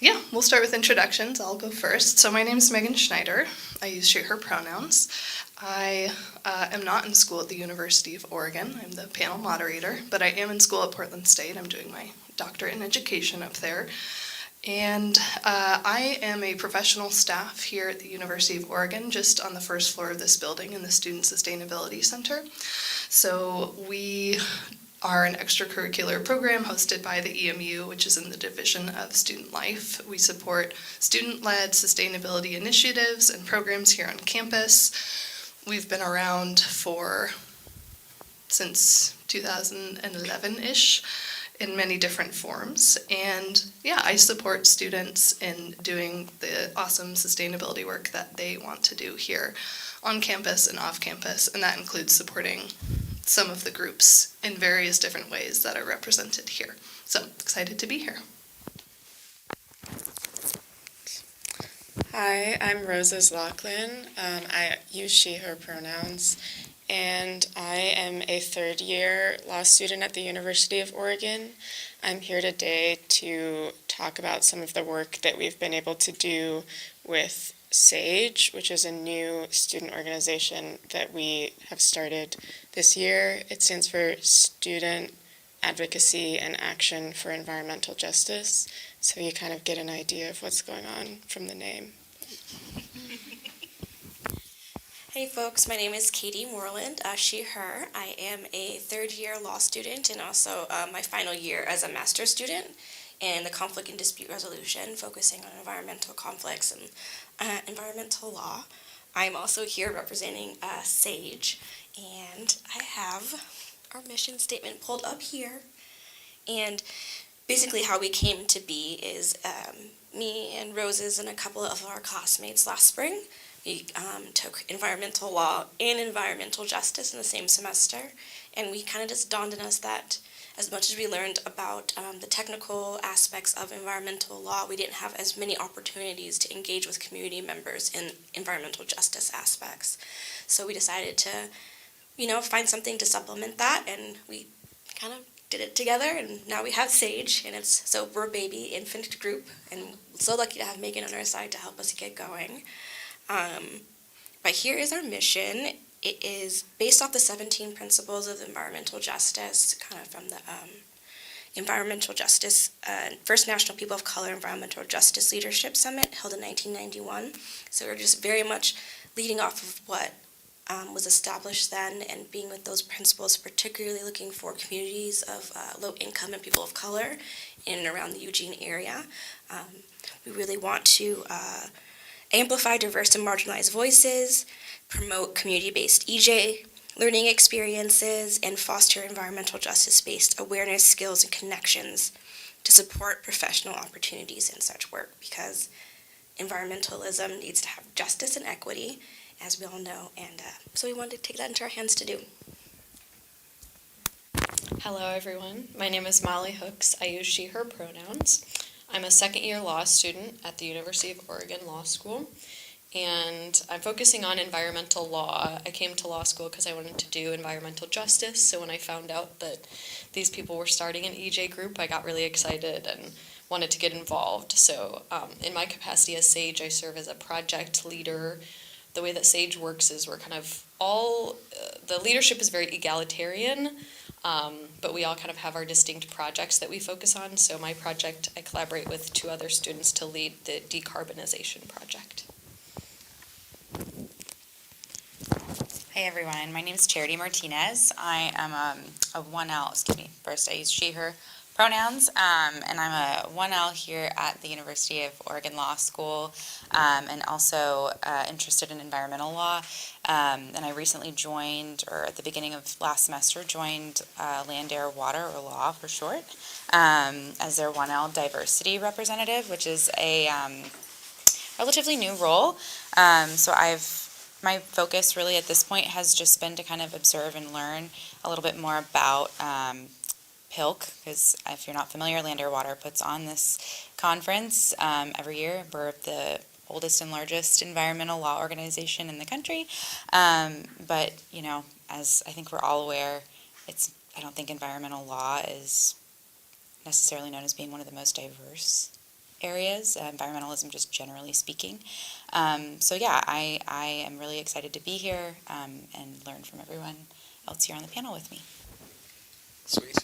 Yeah, we'll start with introductions. I'll go first. So my name is Megan Schneider. I use she, her pronouns. I am not in school at the University of Oregon. I'm the panel moderator, but I am in school at Portland State. I'm doing my doctorate in education up there. And I am a professional staff here at the University of Oregon, just on the first floor of this building in the Student Sustainability Center. So we are an extracurricular program hosted by the EMU, which is in the Division of Student Life. We support student-led sustainability initiatives and programs here on campus. We've been around since 2011-ish in many different forms. And yeah, I support students in doing the awesome sustainability work that they want to do here on campus and off campus, and that includes supporting some of the groups in various different ways that are represented here. So excited to be here. Hi, I'm Laughlin. I use she, her pronouns, and I am a third-year law student at the University of Oregon. I'm here today to talk about some of the work that we've been able to do with SAAEJ, which is a new student organization that we have started this year. It stands for Student Advocacy and Action for Environmental Justice, so you kind of get an idea of what's going on from the name. Hey folks, my name is Katie Moreland, she, her. I am a third-year law student and also my final year as a master's student in the conflict and dispute resolution, focusing on environmental conflicts and environmental law. I'm also here representing SAAEJ, and I have our mission statement pulled up here. And basically how we came to be is me and Roses and a couple of our classmates last spring. We took environmental law and environmental justice in the same semester, and we kind of just dawned on us that as much as we learned about the technical aspects of environmental law, we didn't have as many opportunities to engage with community members in environmental justice aspects. So we decided to, find something to supplement that, and we kind of did it together, and now we have SAAEJ, and we're a baby infant group, and so lucky to have Megan on our side to help us get going. But here is our mission. It is based off the 17 principles of environmental justice, kind of from the Environmental Justice, First National People of Color Environmental Justice Leadership Summit held in 1991. So we're just very much leading off of what was established then and being with those principles, particularly looking for communities of low income and people of color in and around the Eugene area. We really want to amplify diverse and marginalized voices, promote community-based EJ learning experiences, and foster environmental justice-based awareness, skills, and connections to support professional opportunities in such work, because environmentalism needs to have justice and equity, as we all know, and so we wanted to take that into our hands to do. Hello everyone, my name is Molly Hooks. I use she, her pronouns. I'm a second-year law student at the University of Oregon Law School, and I'm focusing on environmental law. I came to law school because I wanted to do environmental justice, so when I found out that these people were starting an EJ group, I got really excited and wanted to get involved. So in my capacity as SAAEJ, I serve as a project leader. The way that SAAEJ works is we're kind of the leadership is very egalitarian, but we all kind of have our distinct projects that we focus on. So my project, I collaborate with 2 other students to lead the decarbonization project. Hey everyone, my name is Charity Martinez. I am a 1L, first I use she, her pronouns, and I'm a 1L here at the University of Oregon Law School, and also interested in environmental law. And I recently joined, or at the beginning of last semester, joined Land, Air, Water, or Law for short, as their 1L diversity representative, which is a relatively new role. So my focus really at this point has just been to kind of observe and learn a little bit more about PIELC, because if you're not familiar, Land, Air, Water puts on this conference every year. We're the oldest and largest environmental law organization in the country, but as I think we're all aware, I don't think environmental law is necessarily known as being one of the most diverse areas, environmentalism just generally speaking. So yeah, I am really excited to be here and learn from everyone else here on the panel with me. Sweet.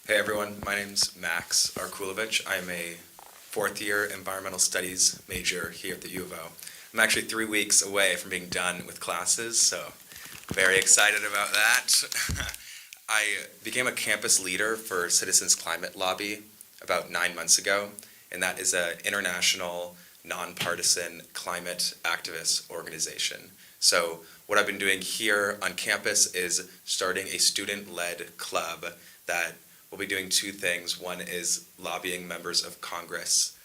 Hey everyone, my name's Max Arquilevich. I'm a fourth year environmental studies major here at the U of O. I'm actually 3 weeks away from being done with classes, so very excited about that. I became a campus leader for Citizens' Climate Lobby about 9 months ago, and that is an international, nonpartisan climate activist organization. So what I've been doing here on campus is starting a student-led club that will be doing two things. One is lobbying members of Congress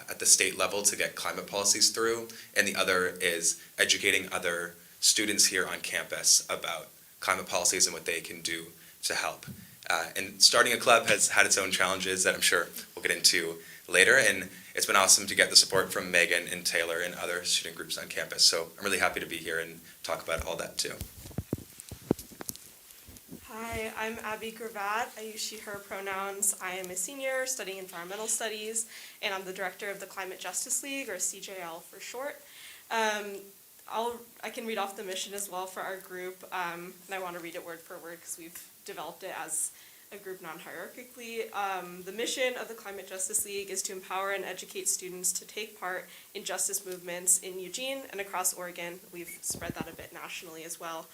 at the state level to get climate policies through, and the other is educating other students here on campus about climate policies and what they can do to help. And starting a club has had its own challenges that I'm sure we'll get into later, and it's been awesome to get the support from Megan and Taylor and other student groups on campus. So I'm really happy to be here and talk about all that too. Hi, I'm Abbey Gravatt. I use she, her pronouns. I am a senior studying environmental studies, and I'm the director of the Climate Justice League, or CJL for short. I can read off the mission as well for our group, and I want to read it word for word because we've developed it as a group non-hierarchically. The mission of the Climate Justice League is to empower and educate students to take part in justice movements in Eugene and across Oregon. We've spread that a bit nationally as well.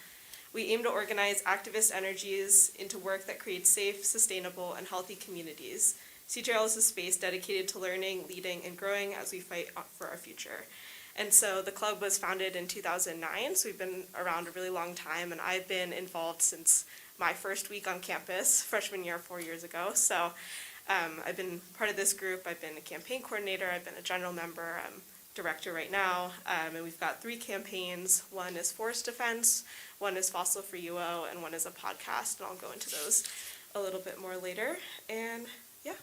We aim to organize activist energies into work that creates safe, sustainable, and healthy communities. CJL is a space dedicated to learning, leading, and growing as we fight for our future. And so the club was founded in 2009, so we've been around a really long time, and I've been involved since my first week on campus, freshman year 4 years ago. So I've been part of this group. I've been a campaign coordinator. I've been a general member. I'm director right now, and we've got 3 campaigns. One is forest defense, one is fossil free UO, and one is a podcast, and I'll go into those a little bit more later. And yeah.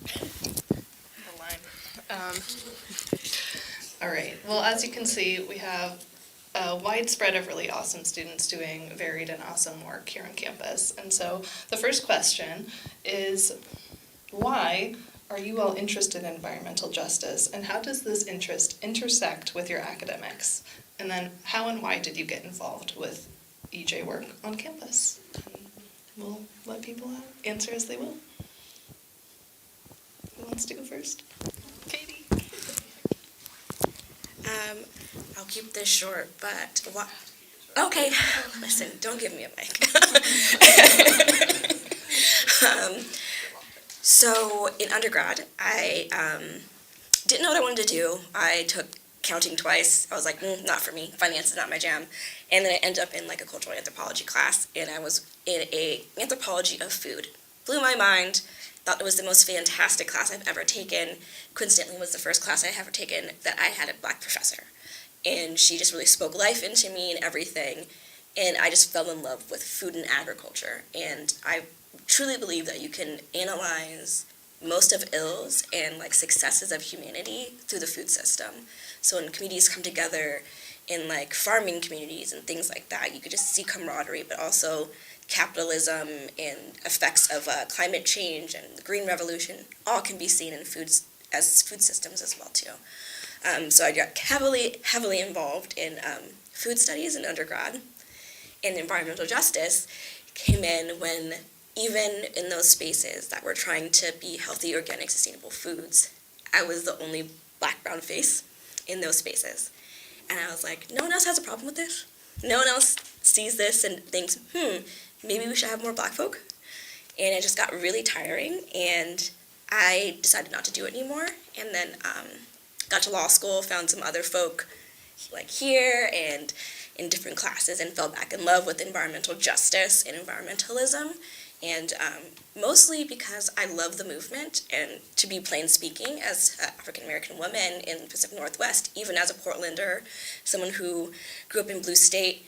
The line. All right, well, as you can see, we have a wide spread of really awesome students doing varied and awesome work here on campus. And so the first question is, why are you all interested in environmental justice, and how does this interest intersect with your academics? And then how and why did you get involved with EJ work on campus? And we'll let people answer as they will. Who wants to go first? Katie. I'll keep this short, but okay, listen, don't give me a mic. So in undergrad, I didn't know what I wanted to do. I took counting twice. I was like, not for me. Finance is not my jam. And then I ended up in like a cultural anthropology class, and I was in a anthropology of food. Blew my mind. Thought it was the most fantastic class I've ever taken. Coincidentally, it was the first class I had ever taken that I had a black professor. And she just really spoke life into me and everything. And I just fell in love with food and agriculture. And I truly believe that you can analyze most of ills and like successes of humanity through the food system. So when communities come together in like farming communities and things like that, you could just see camaraderie, but also capitalism and effects of climate change and the green revolution all can be seen in foods as food systems as well too. So I got heavily involved in food studies in undergrad, and environmental justice came in when even in those spaces that were trying to be healthy, organic, sustainable foods, I was the only black, brown face in those spaces. And I was like, no one else has a problem with this. No one else sees this and thinks, maybe we should have more black folk. And it just got really tiring, and I decided not to do it anymore. And then got to law school, found some other folk like here and in different classes, and fell back in love with environmental justice and environmentalism. And mostly because I love the movement, and to be plain speaking, as an African-American woman in the Pacific Northwest, even as a Portlander, someone who grew up in Blue State,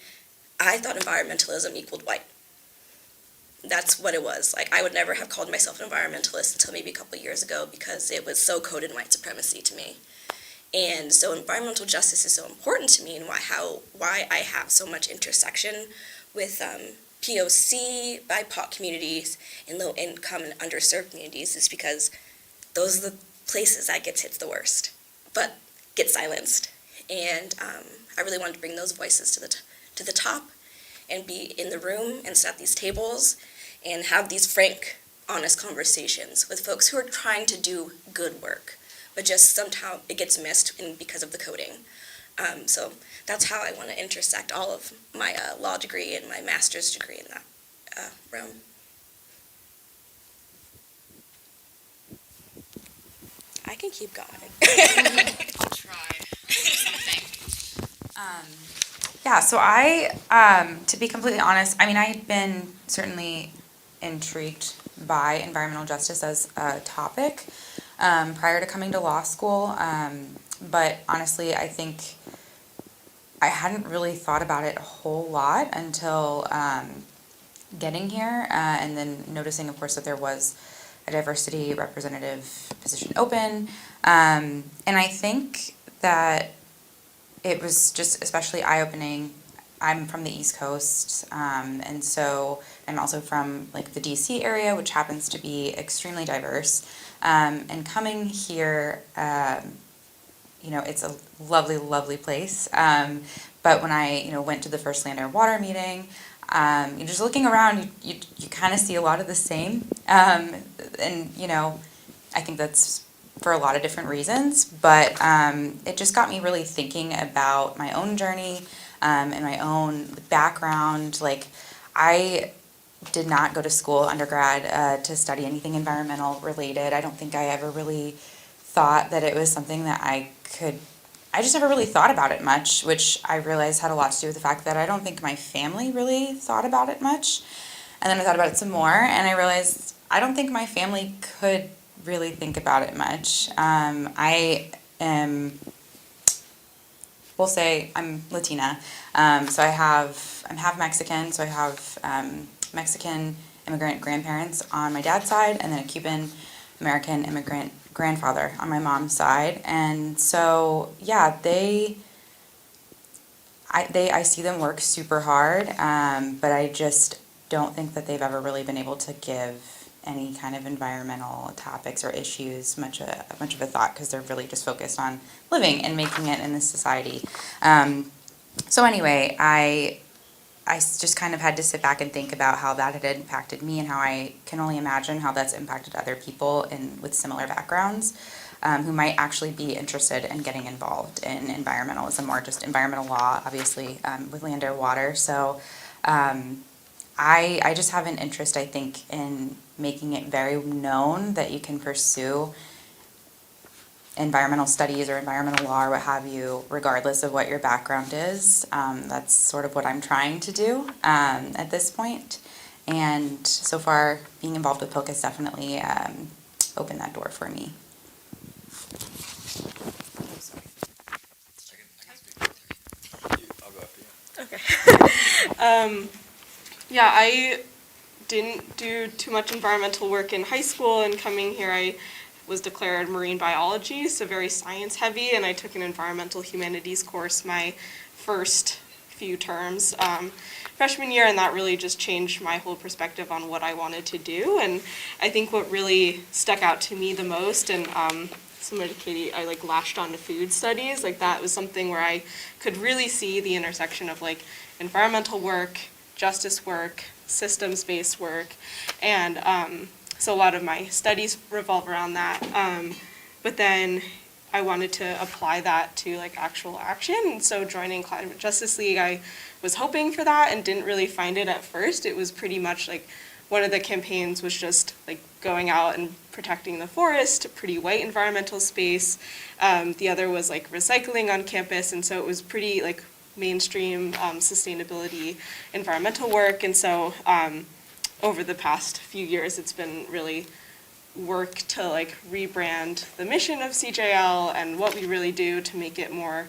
I thought environmentalism equaled white. That's what it was. Like, I would never have called myself an environmentalist until maybe a couple of years ago, because it was so coded in white supremacy to me. And so environmental justice is so important to me, and why I have so much intersection with POC, BIPOC communities, and low-income and underserved communities is because those are the places that gets hit the worst, but get silenced. And I really wanted to bring those voices to the top and be in the room and sit at these tables and have these frank, honest conversations with folks who are trying to do good work, but just somehow it gets missed because of the coding. So that's how I want to intersect all of my law degree and my master's degree in that realm. I can keep going. I'll try something. Yeah, so to be completely honest, I mean, I had been certainly intrigued by environmental justice as a topic prior to coming to law school, but honestly, I think I hadn't really thought about it a whole lot until getting here, and then noticing, of course, that there was a diversity representative position open, and I think that it was just especially eye-opening. I'm from the East Coast, and so I'm also from like the DC area, which happens to be extremely diverse, and coming here, it's a lovely, lovely place, but when I, went to the first Land, Air, Water meeting, you're just looking around, you kind of see a lot of the same, and, I think that's for a lot of different reasons, but it just got me really thinking about my own journey and my own background. Like, I did not go to school undergrad to study anything environmental related. I don't think I ever really thought that it was something that I just never really thought about it much, which I realized had a lot to do with the fact that I don't think my family really thought about it much. And then I thought about it some more, and I realized I don't think my family could really think about it much. We'll say I'm Latina, so I'm half Mexican, so I have Mexican immigrant grandparents on my dad's side, and then a Cuban American immigrant grandfather on my mom's side, and so yeah, I see them work super hard, but I just don't think that they've ever really been able to give any kind of environmental topics or issues much of a thought, because they're really just focused on living and making it in this society. So anyway, I just kind of had to sit back and think about how that had impacted me, and how I can only imagine how that's impacted other people with similar backgrounds, who might actually be interested in getting involved in environmentalism or just environmental law, obviously, with Land, Air, Water. So I just have an interest, I think, in making it very known that you can pursue environmental studies or environmental law or what have you, regardless of what your background is. That's sort of what I'm trying to do at this point. And so far, being involved with PIELC has definitely opened that door for me. I'll go after you. Okay. Yeah, I didn't do too much environmental work in high school, and coming here I was declared marine biology, so very science heavy, and I took an environmental humanities course my first few terms freshman year, and that really just changed my whole perspective on what I wanted to do. And I think what really stuck out to me the most, and similar to Katie, I latched on to food studies. That was something where I could really see the intersection of environmental work, justice work, systems-based work, and so a lot of my studies revolve around that. But then I wanted to apply that to actual action, and so joining Climate Justice League, I was hoping for that and didn't really find it at first. It was pretty much one of the campaigns was just going out and protecting the forest, a pretty white environmental space. The other was recycling on campus, and so it was pretty mainstream sustainability environmental work. And so over the past few years, it's been really work to rebrand the mission of CJL and what we really do to make it more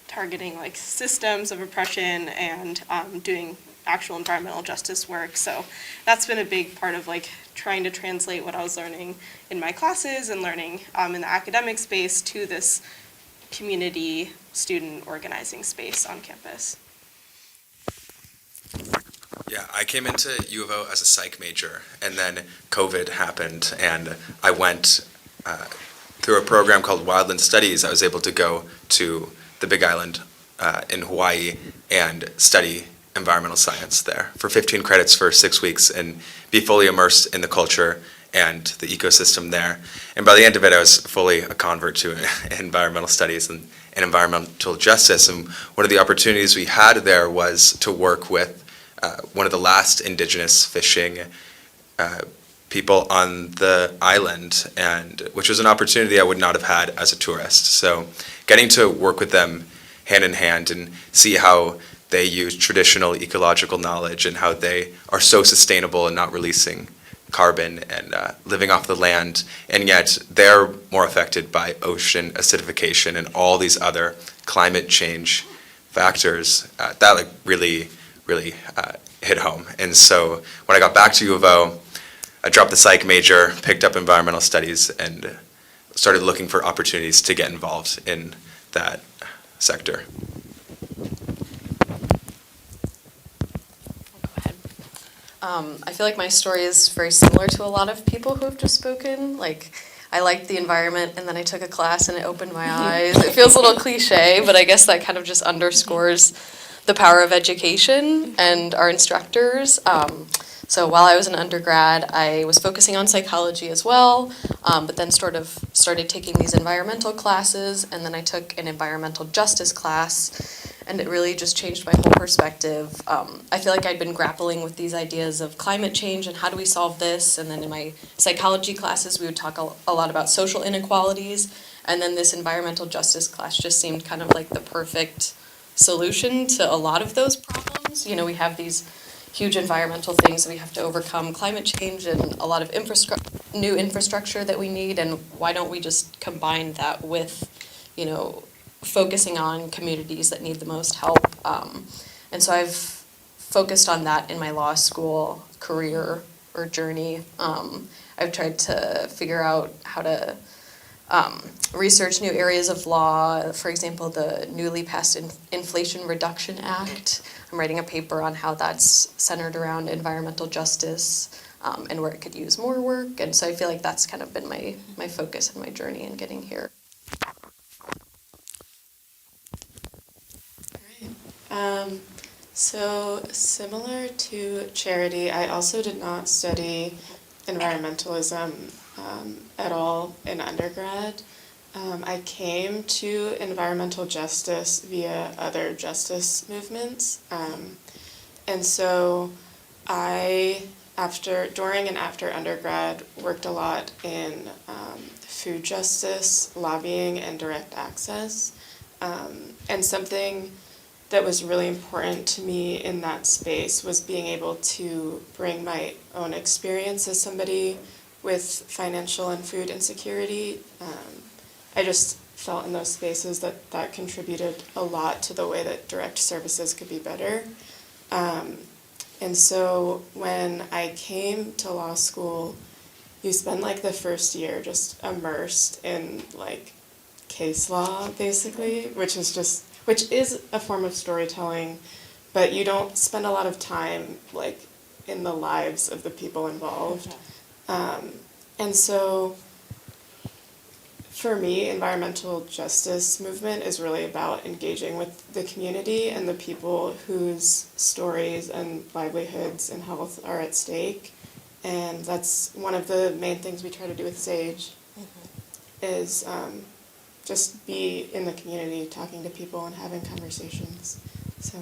targeting systems of oppression and doing actual environmental justice work. So that's been a big part of trying to translate what I was learning in my classes and learning in the academic space to this community student organizing space on campus. Yeah, I came into U of O as a psych major, and then COVID happened, and I went through a program called Wildland Studies. I was able to go to the Big Island in Hawaii and study environmental science there for 15 credits for 6 weeks and be fully immersed in the culture and the ecosystem there. And by the end of it, I was fully a convert to environmental studies and environmental justice. And one of the opportunities we had there was to work with one of the last indigenous fishing people on the island, and which was an opportunity I would not have had as a tourist. So getting to work with them hand in hand and see how they use traditional ecological knowledge and how they are so sustainable and not releasing carbon and living off the land, and yet they're more affected by ocean acidification and all these other climate change factors. That like really hit home. And so when I got back to U of O, I dropped the psych major, picked up environmental studies, and started looking for opportunities to get involved in that sector. I feel like my story is very similar to a lot of people who have just spoken. Like, I liked the environment, and then I took a class, and it opened my eyes. It feels a little cliche, but I guess that kind of just underscores the power of education and our instructors. So while I was an undergrad, I was focusing on psychology as well, but then sort of started taking these environmental classes, and then I took an environmental justice class, and it really just changed my whole perspective. I feel like I'd been grappling with these ideas of climate change and how do we solve this, and then in my psychology classes we would talk a lot about social inequalities, and then this environmental justice class just seemed kind of like the perfect solution to a lot of those problems. You know, we have these huge environmental things that we have to overcome, climate change and a lot of new infrastructure that we need, and why don't we just combine that with, you know, focusing on communities that need the most help. And so I've focused on that in my law school career or journey. I've tried to figure out how to research new areas of law, for example, the newly passed Inflation Reduction Act. I'm writing a paper on how that's centered around environmental justice and where it could use more work. And so I feel like that's kind of been my focus and my journey in getting here. So similar to Charity, I also did not study environmentalism at all in undergrad. I came to environmental justice via other justice movements. And so I, during and after undergrad, worked a lot in food justice, lobbying, and direct access. And something that was really important to me in that space was being able to bring my own experience as somebody with financial and food insecurity. I just felt in those spaces that contributed a lot to the way that direct services could be better. And so when I came to law school, you spend like the first year just immersed in like case law, basically, which is a form of storytelling, but you don't spend a lot of time like in the lives of the people involved. And so for me, environmental justice movement is really about engaging with the community and the people whose stories and livelihoods and health are at stake. And that's one of the main things we try to do with SAAEJ, is just be in the community, talking to people and having conversations. So.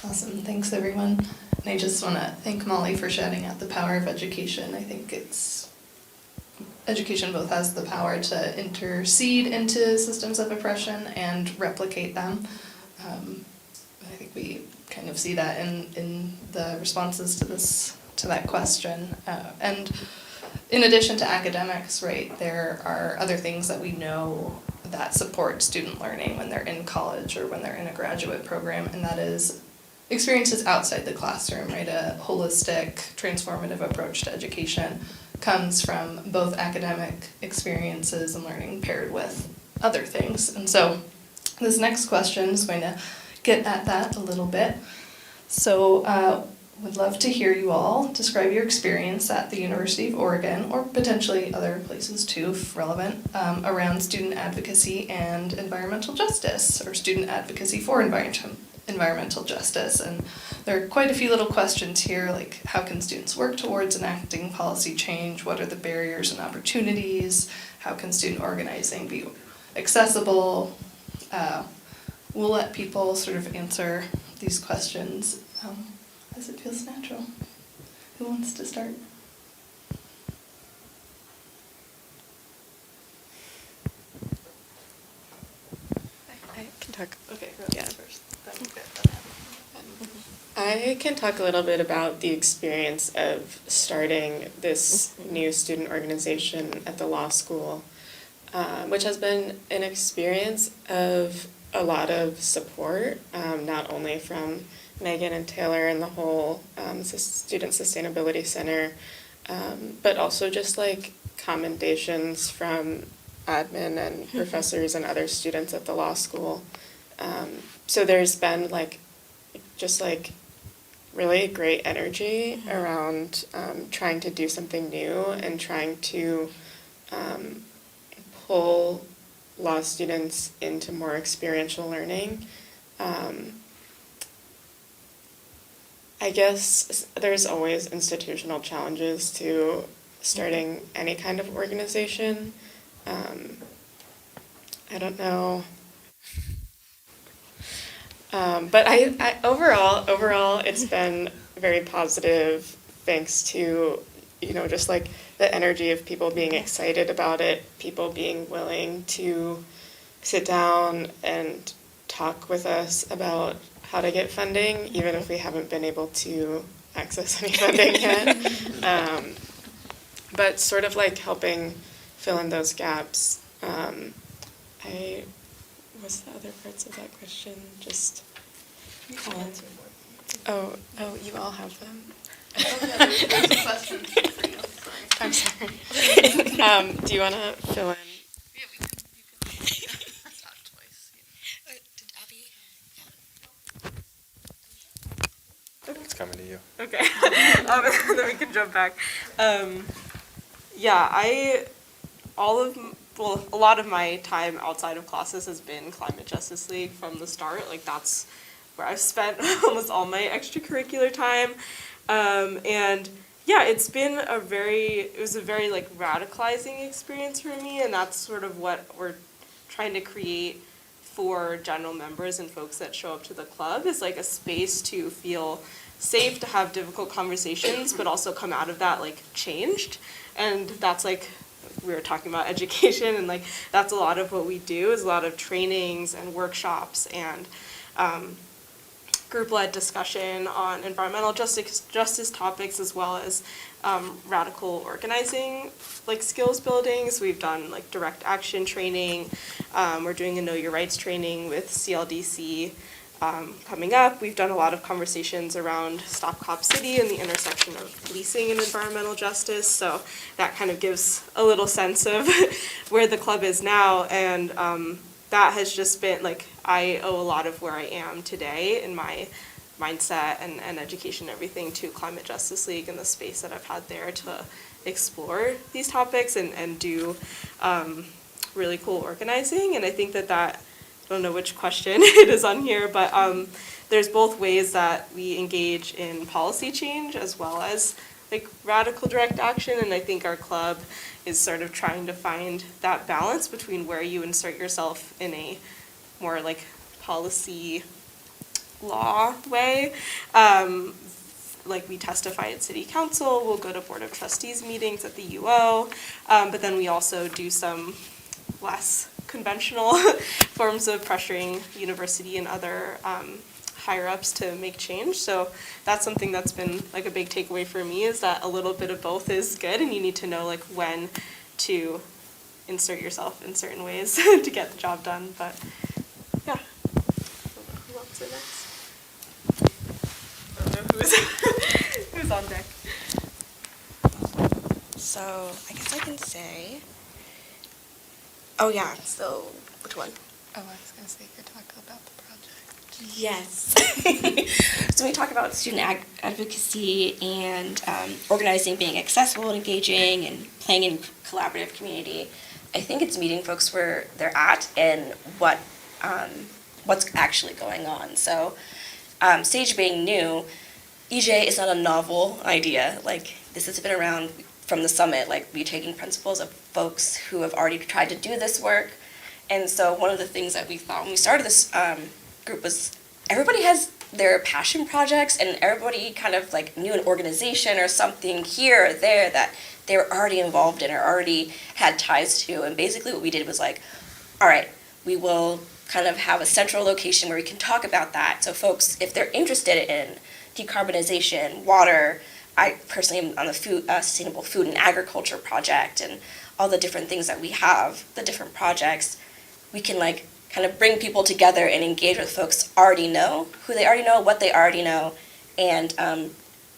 Awesome, thanks everyone. And I just want to thank Molly for shouting out the power of education. I think education both has the power to intercede into systems of oppression and replicate them. I think we kind of see that in the responses to that question. And in addition to academics, right, there are other things that we know that support student learning when they're in college or when they're in a graduate program, and that is experiences outside the classroom, right? A holistic, transformative approach to education comes from both academic experiences and learning paired with other things. And so this next question is going to get at that a little bit. So would love to hear you all describe your experience at the University of Oregon, or potentially other places too, if relevant, around student advocacy and environmental justice, or student advocacy for environmental justice. And there are quite a few little questions here, like how can students work towards enacting policy change? What are the barriers and opportunities? How can student organizing be accessible? We'll let people sort of answer these questions as it feels natural. Who wants to start? I can talk. Okay, go Yeah. first. I can talk a little bit about the experience of starting this new student organization at the law school, which has been an experience of a lot of support, not only from Megan and Taylor and the whole Student Sustainability Center, but also just like commendations from admin and professors and other students at the law school. So there's been just really great energy around trying to do something new and trying to pull law students into more experiential learning. I guess there's always institutional challenges to starting any kind of organization. I don't know. But I overall, it's been very positive, thanks to, just like the energy of people being excited about it, people being willing to sit down and talk with us about how to get funding, even if we haven't been able to access any funding yet. But sort of like helping fill in those gaps. What's the other parts of that question? Just. Oh, you all have them. There's a question for you. I'm sorry. Do you want to fill in? Yeah, you can talk twice. Did Abbey? It's coming to you. Okay. Then we can jump back. A lot of my time outside of classes has been Climate Justice League from the start. Like, that's where I've spent almost all my extracurricular time. And yeah, it was a very radicalizing experience for me, and that's sort of what we're trying to create for general members and folks that show up to the club, is like a space to feel safe, to have difficult conversations, but also come out of that changed. And that's we were talking about education, and that's a lot of what we do, is a lot of trainings and workshops and group-led discussion on environmental justice topics, as well as radical organizing skills building. So we've done direct action training. We're doing a Know Your Rights training with CLDC coming up. We've done a lot of conversations around Stop Cop City and the intersection of policing and environmental justice. So that kind of gives a little sense of where the club is now. And that has just been I owe a lot of where I am today in my mindset and education and everything to Climate Justice League and the space that I've had there to explore these topics and do really cool organizing. And I think that I don't know which question it is on here, but there's both ways that we engage in policy change as well as radical direct action, and I think our club is sort of trying to find that balance between where you insert yourself in a more policy law way. We testify at city council, we'll go to board of trustees meetings at the UO, but then we also do some less conventional forms of pressuring university and other higher ups to make change. So that's something that's been a big takeaway for me, is that a little bit of both is good, and you need to know when to insert yourself in certain ways to get the job done. But yeah. Who wants to next? I don't know who's on deck. So I guess I can say. Oh yeah. So which one? Oh, I was going to say you could talk about the project. Yes. So we talk about student advocacy and organizing being accessible and engaging and playing in collaborative community. I think it's meeting folks where they're at and what's actually going on. So SAAEJ being new, EJ is not a novel idea. Like, this has been around from the summit. Like, we're taking principles of folks who have already tried to do this work. And so one of the things that we thought when we started this group was everybody has their passion projects, and everybody kind of like knew an organization or something here or there that they were already involved in or already had ties to. And basically what we did was like, all right, we will kind of have a central location where we can talk about that. So folks, if they're interested in decarbonization, water, I personally am on the sustainable food and agriculture project, and all the different things that we have, the different projects, we can like kind of bring people together and engage with folks already know, who they already know, what they already know, and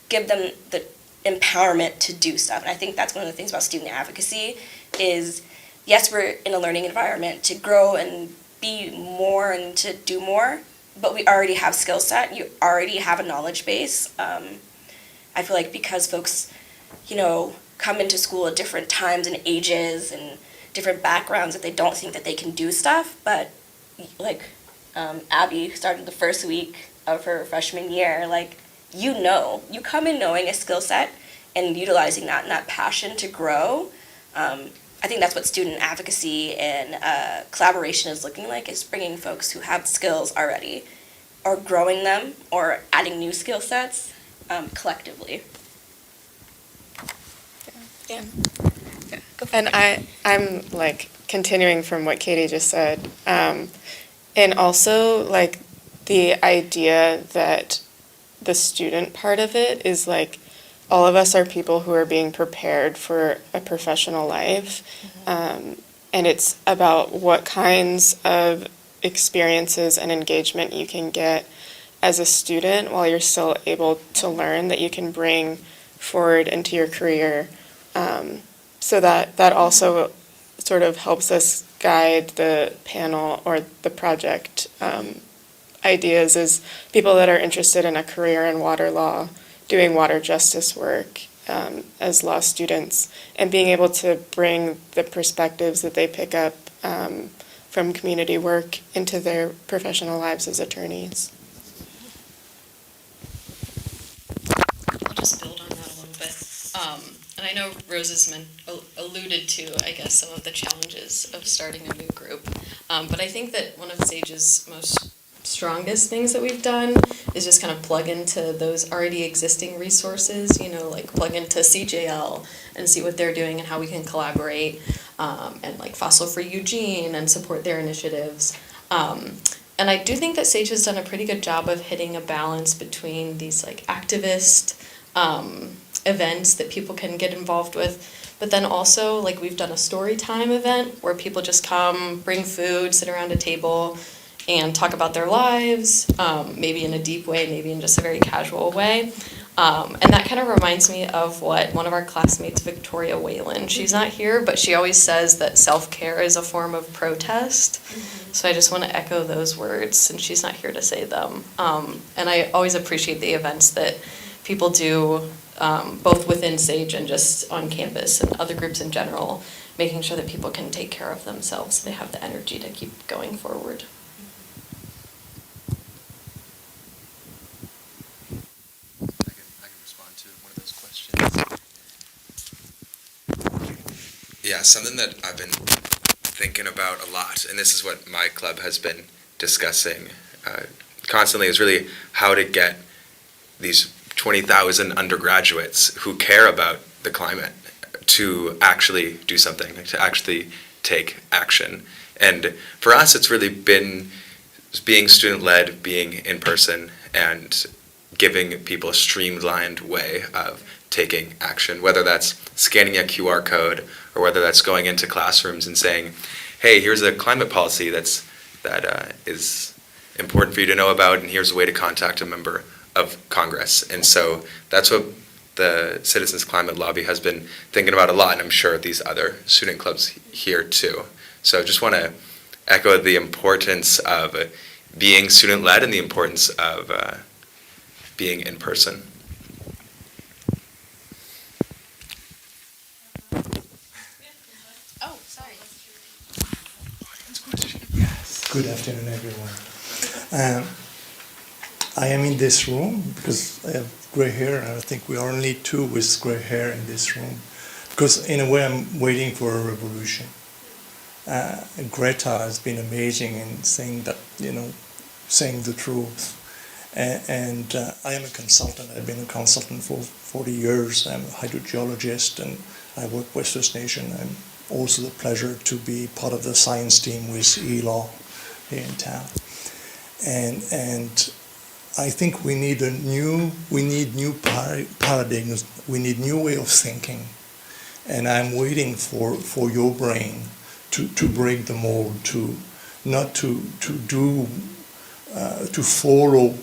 give them the empowerment to do stuff. And I think that's one of the things about student advocacy is, yes, we're in a learning environment to grow and be more and to do more, but we already have skill set, you already have a knowledge base. I feel like because folks, come into school at different times and ages and different backgrounds, that they don't think that they can do stuff, but like Abbey started the first week of her freshman year, like, you come in knowing a skill set and utilizing that and that passion to grow. I think that's what student advocacy and collaboration is looking like, is bringing folks who have skills already or growing them or adding new skill sets collectively. Yeah. And I'm like continuing from what Katie just said, and also like the idea that the student part of it is like all of us are people who are being prepared for a professional life, and it's about what kinds of experiences and engagement you can get as a student while you're still able to learn that you can bring forward into your career. So that also sort of helps us guide the panel or the project ideas as people that are interested in a career in water law, doing water justice work as law students, and being able to bring the perspectives that they pick up from community work into their professional lives as attorneys. I'll just build on that a little bit. And I know Rose has alluded to, I guess, some of the challenges of starting a new group. But I think that one of SAAEJ's most strongest things that we've done is just kind of plug into those already existing resources, like plug into CJL and see what they're doing and how we can collaborate, and like Fossil Free Eugene and support their initiatives. And I do think that SAAEJ has done a pretty good job of hitting a balance between these like activist events that people can get involved with, but then also like we've done a story time event where people just come, bring food, sit around a table, and talk about their lives, maybe in a deep way, maybe in just a very casual way. And that kind of reminds me of what one of our classmates, Victoria Whalen, she's not here, but she always says that self-care is a form of protest. So I just want to echo those words since she's not here to say them. And I always appreciate the events that people do, both within SAAEJ and just on campus and other groups in general, making sure that people can take care of themselves so they have the energy to keep going forward. I can respond to one of those questions. Yeah, something that I've been thinking about a lot, and this is what my club has been discussing constantly, is really how to get these 20,000 undergraduates who care about the climate to actually do something, to actually take action. And for us, it's really been being student-led, being in person, and giving people a streamlined way of taking action, whether that's scanning a QR code or whether that's going into classrooms and saying, hey, here's a climate policy that is important for you to know about, and here's a way to contact a member of Congress. And so that's what the Citizens Climate Lobby has been thinking about a lot, and I'm sure these other student clubs here too. So just want to echo the importance of being student-led and the importance of being in person. Oh, sorry. Good afternoon, everyone. I am in this room because I have gray hair, and I think we are only two with gray hair in this room. Because in a way, I'm waiting for a revolution. Greta has been amazing in saying that, saying the truth. And I am a consultant. I've been a consultant for 40 years. I'm a hydrogeologist, and I work with First Nation. I'm also the pleasure to be part of the science team with E-Law here in town. And I think we need new paradigms. We need new way of thinking. And I'm waiting for your brain to break the mold, to follow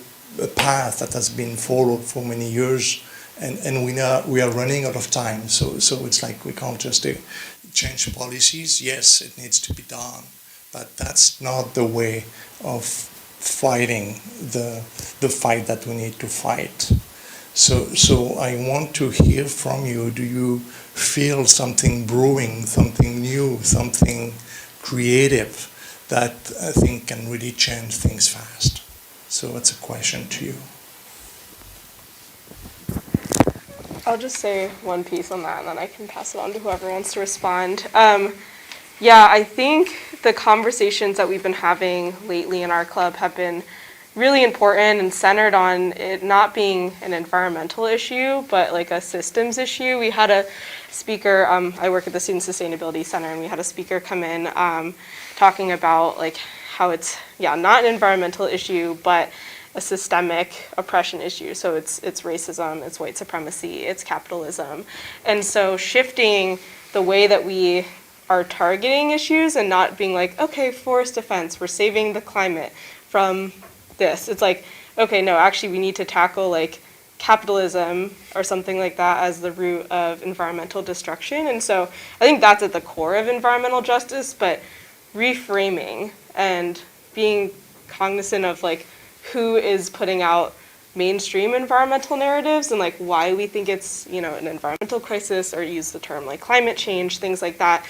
a path that has been followed for many years, and we are running out of time. So it's like we can't just change policies. Yes, it needs to be done, but that's not the way of fighting the fight that we need to fight. So I want to hear from you. Do you feel something brewing, something new, something creative that I think can really change things fast? So it's a question to you. I'll just say one piece on that, and then I can pass it on to whoever wants to respond. Yeah, I think the conversations that we've been having lately in our club have been really important and centered on it not being an environmental issue, but like a systems issue. We had a speaker, I work at the Student Sustainability Center, and we had a speaker come in talking about like how it's, not an environmental issue, but a systemic oppression issue. So it's racism, it's white supremacy, it's capitalism. And so shifting the way that we are targeting issues and not being like, okay, forest defense, we're saving the climate from this. It's like, okay, no, actually we need to tackle like capitalism or something like that as the root of environmental destruction. And so I think that's at the core of environmental justice, but reframing and being cognizant of like who is putting out mainstream environmental narratives and like why we think it's, an environmental crisis, or use the term like climate change, things like that.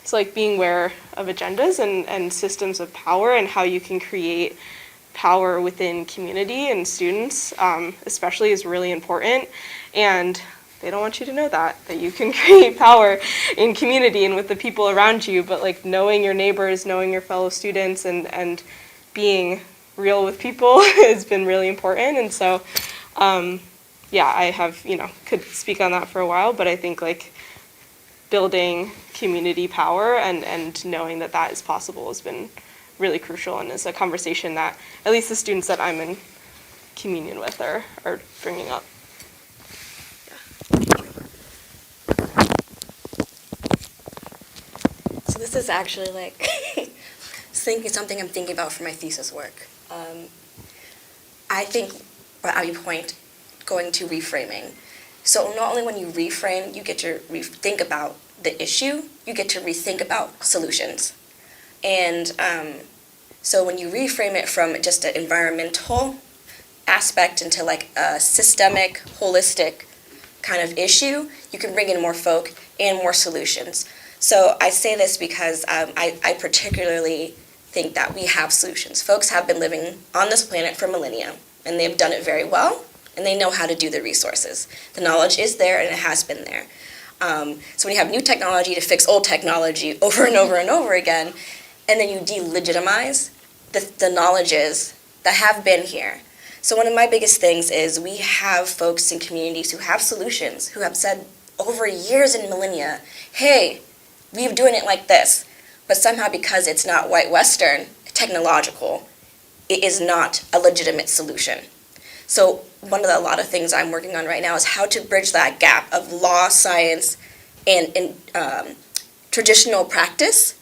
It's like being aware of agendas and systems of power and how you can create power within community and students, especially, is really important. And they don't want you to know that you can create power in community and with the people around you, but like knowing your neighbors, knowing your fellow students, and being real with people has been really important. And so, I have, could speak on that for a while, but I think like building community power and knowing that that is possible has been really crucial, and is a conversation that at least the students that I'm in communion with are bringing up. So this is actually like something I'm thinking about for my thesis work. I think, what Abbey point, going to reframing. So not only when you reframe, you get to think about the issue, you get to rethink about solutions. And so when you reframe it from just an environmental aspect into like a systemic, holistic kind of issue, you can bring in more folk and more solutions. So I say this because I particularly think that we have solutions. Folks have been living on this planet for millennia, and they've done it very well, and they know how to do the resources. The knowledge is there, and it has been there. So when you have new technology to fix old technology over and over and over again, and then you delegitimize the knowledges that have been here. So one of my biggest things is we have folks in communities who have solutions, who have said over years and millennia, hey, we're doing it like this. But somehow, because it's not white Western, technological, it is not a legitimate solution. So a lot of things I'm working on right now is how to bridge that gap of law, science, and traditional practice.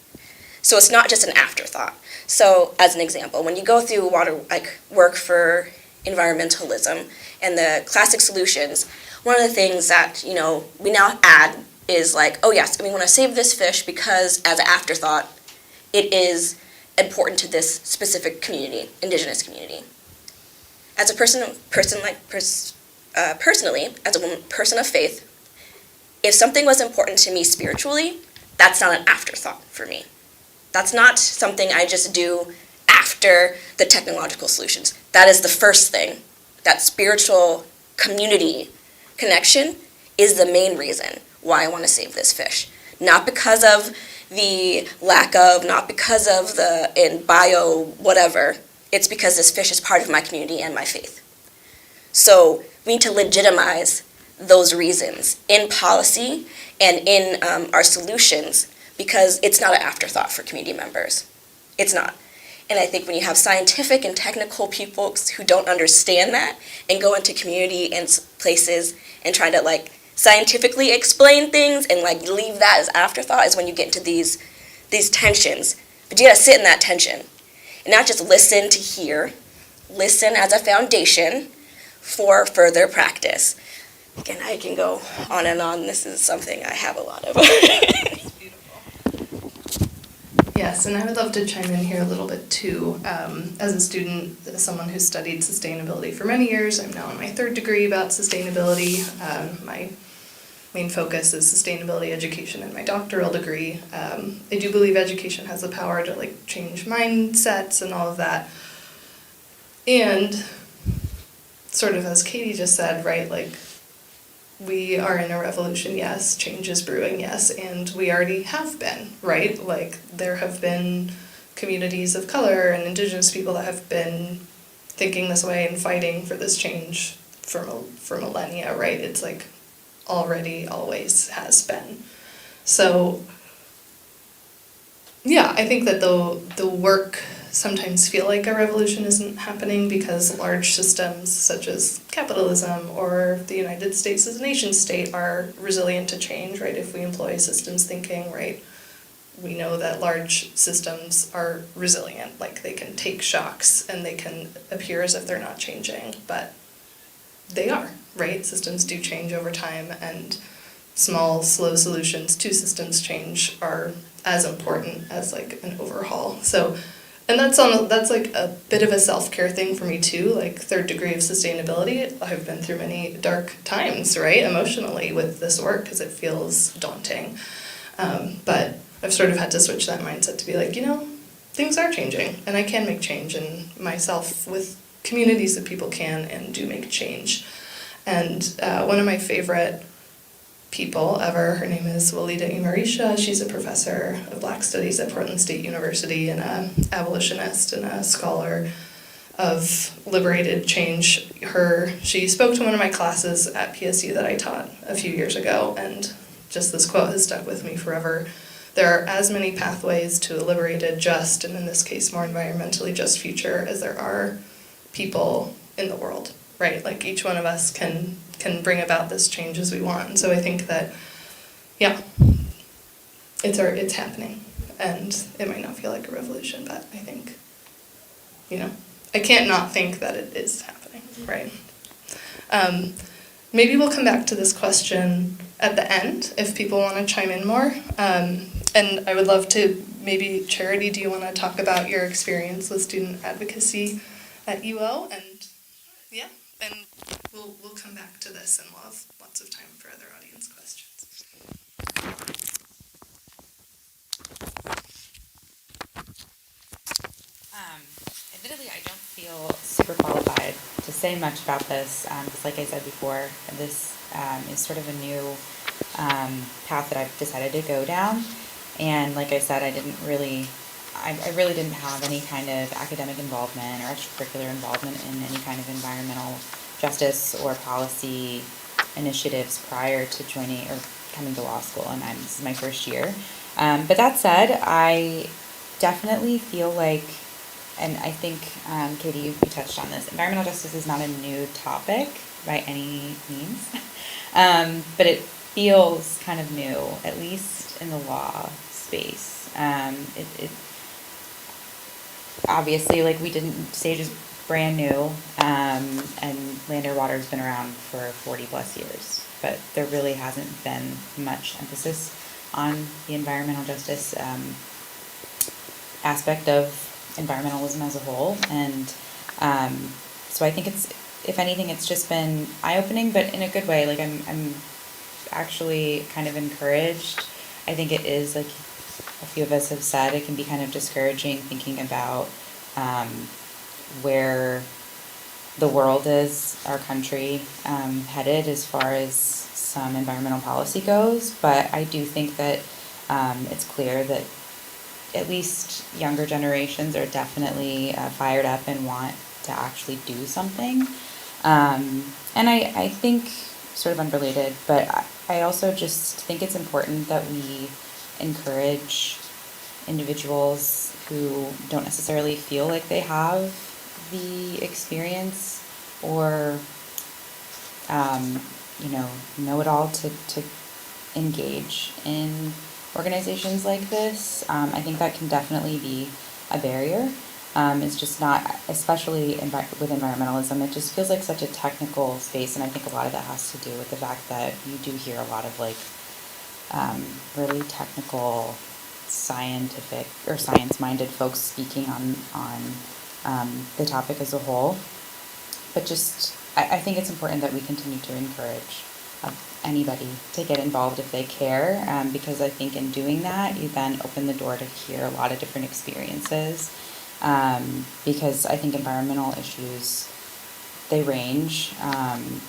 So it's not just an afterthought. So as an example, when you go through work for environmentalism and the classic solutions, one of the things that we now add is like, oh yes, we want to save this fish because as an afterthought, it is important to this specific community, Indigenous community. As a personally, as a person of faith, if something was important to me spiritually, that's not an afterthought for me. That's not something I just do after the technological solutions. That is the first thing. That spiritual community connection is the main reason why I want to save this fish. Not because of the lack of, not because of the in bio whatever. It's because this fish is part of my community and my faith. So we need to legitimize those reasons in policy and in our solutions, because it's not an afterthought for community members. It's not. And I think when you have scientific and technical people who don't understand that and go into community and places and try to like scientifically explain things and like leave that as afterthought, is when you get into these tensions. But you gotta sit in that tension and not just listen to hear, listen as a foundation for further practice. Again, I can go on and on. This is something I have a lot of. Yes, and I would love to chime in here a little bit too. As a student, as someone who's studied sustainability for many years, I'm now in my third degree about sustainability. My main focus is sustainability education in my doctoral degree. I do believe education has the power to like change mindsets and all of that. And sort of as Katie just said, right, like we are in a revolution, yes, change is brewing, yes, and we already have been, right? Like there have been communities of color and Indigenous people that have been thinking this way and fighting for this change for millennia, right? It's like already always has been. So yeah, I think that the work sometimes feel like a revolution isn't happening because large systems such as capitalism or the United States as a nation state are resilient to change, right? If we employ systems thinking, right, we know that large systems are resilient, like they can take shocks and they can appear as if they're not changing, but they are, right? Systems do change over time, and small, slow solutions to systems change are as important as like an overhaul. So, and that's like a bit of a self-care thing for me too, like third degree of sustainability. I've been through many dark times, right, emotionally with this work because it feels daunting. But I've sort of had to switch that mindset to be like, you know, things are changing and I can make change in myself with communities that people can and do make change. And one of my favorite people ever, her name is Walida Imarisha. She's a professor of Black Studies at Portland State University and an abolitionist and a scholar of liberated change. She spoke to one of my classes at PSU that I taught a few years ago, and just this quote has stuck with me forever. There are as many pathways to a liberated, just, and in this case more environmentally just future as there are people in the world, right? Like each one of us can bring about this change as we want. And so I think that, yeah, it's happening. And it might not feel like a revolution, but I think, you know, I can't not think that it is happening, right? Maybe we'll come back to this question at the end if people want to chime in more. And I would love to, maybe Charity, do you want to talk about your experience with student advocacy at UO? And yeah, and we'll come back to this and we'll have lots of time for other audience questions. Admittedly, I don't feel super qualified to say much about this, because like I said before, this is sort of a new path that I've decided to go down. And like I said, I really didn't have any kind of academic involvement or extracurricular involvement in any kind of environmental justice or policy initiatives prior to joining or coming to law school, and this is my first year. But that said, I definitely feel like, and I think, Katie, you touched on this, environmental justice is not a new topic by any means, but it feels kind of new, at least in the law space. It obviously, like, we didn't, SAAEJ is brand new, and Land Air Water has been around for 40 plus years, but there really hasn't been much emphasis on the environmental justice aspect of environmentalism as a whole. And so I think if anything, it's just been eye-opening, but in a good way. Like I'm actually kind of encouraged. I think it is, like a few of us have said, it can be kind of discouraging thinking about where the world is, our country, headed as far as some environmental policy goes. But I do think that it's clear that at least younger generations are definitely fired up and want to actually do something. And I think, sort of unrelated, but I also just think it's important that we encourage individuals who don't necessarily feel like they have the experience or know it all to engage in organizations like this. I think that can definitely be a barrier. It's just not, especially with environmentalism, it just feels like such a technical space, and I think a lot of that has to do with the fact that you do hear a lot of really technical, scientific or science-minded folks speaking on the topic as a whole. But just, I think it's important that we continue to encourage anybody to get involved if they care, because I think in doing that, you then open the door to hear a lot of different experiences, because I think environmental issues, they range, and,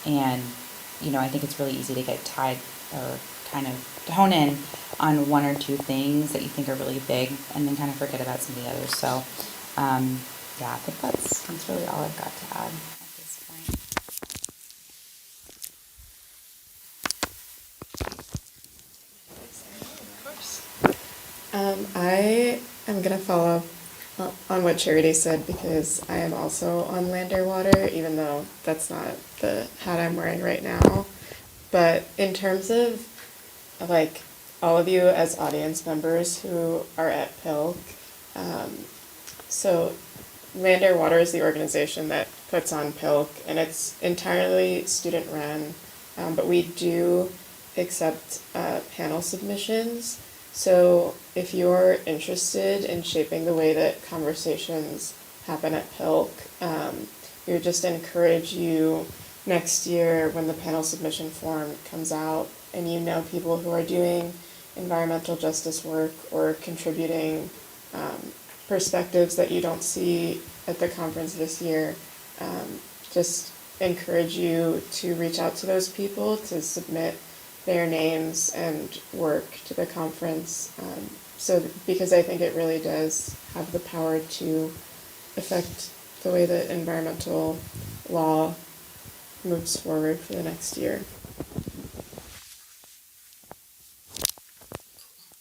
I think it's really easy to get tied or kind of to hone in on one or two things that you think are really big and then kind of forget about some of the others. So, yeah, I think that's really all I've got to add at this point. I am going to follow up on what Charity said, because I am also on Land, Air, Water, even though that's not the hat I'm wearing right now. But in terms of, all of you as audience members who are at PIELC, so Land, Air, Water is the organization that puts on PIELC, and it's entirely student-run, but we do accept panel submissions. So if you're interested in shaping the way that conversations happen at PIELC, we would just encourage you next year when the panel submission form comes out and people who are doing environmental justice work or contributing perspectives that you don't see at the conference this year, just encourage you to reach out to those people to submit their names and work to the conference, because I think it really does have the power to affect the way that environmental law moves forward for the next year.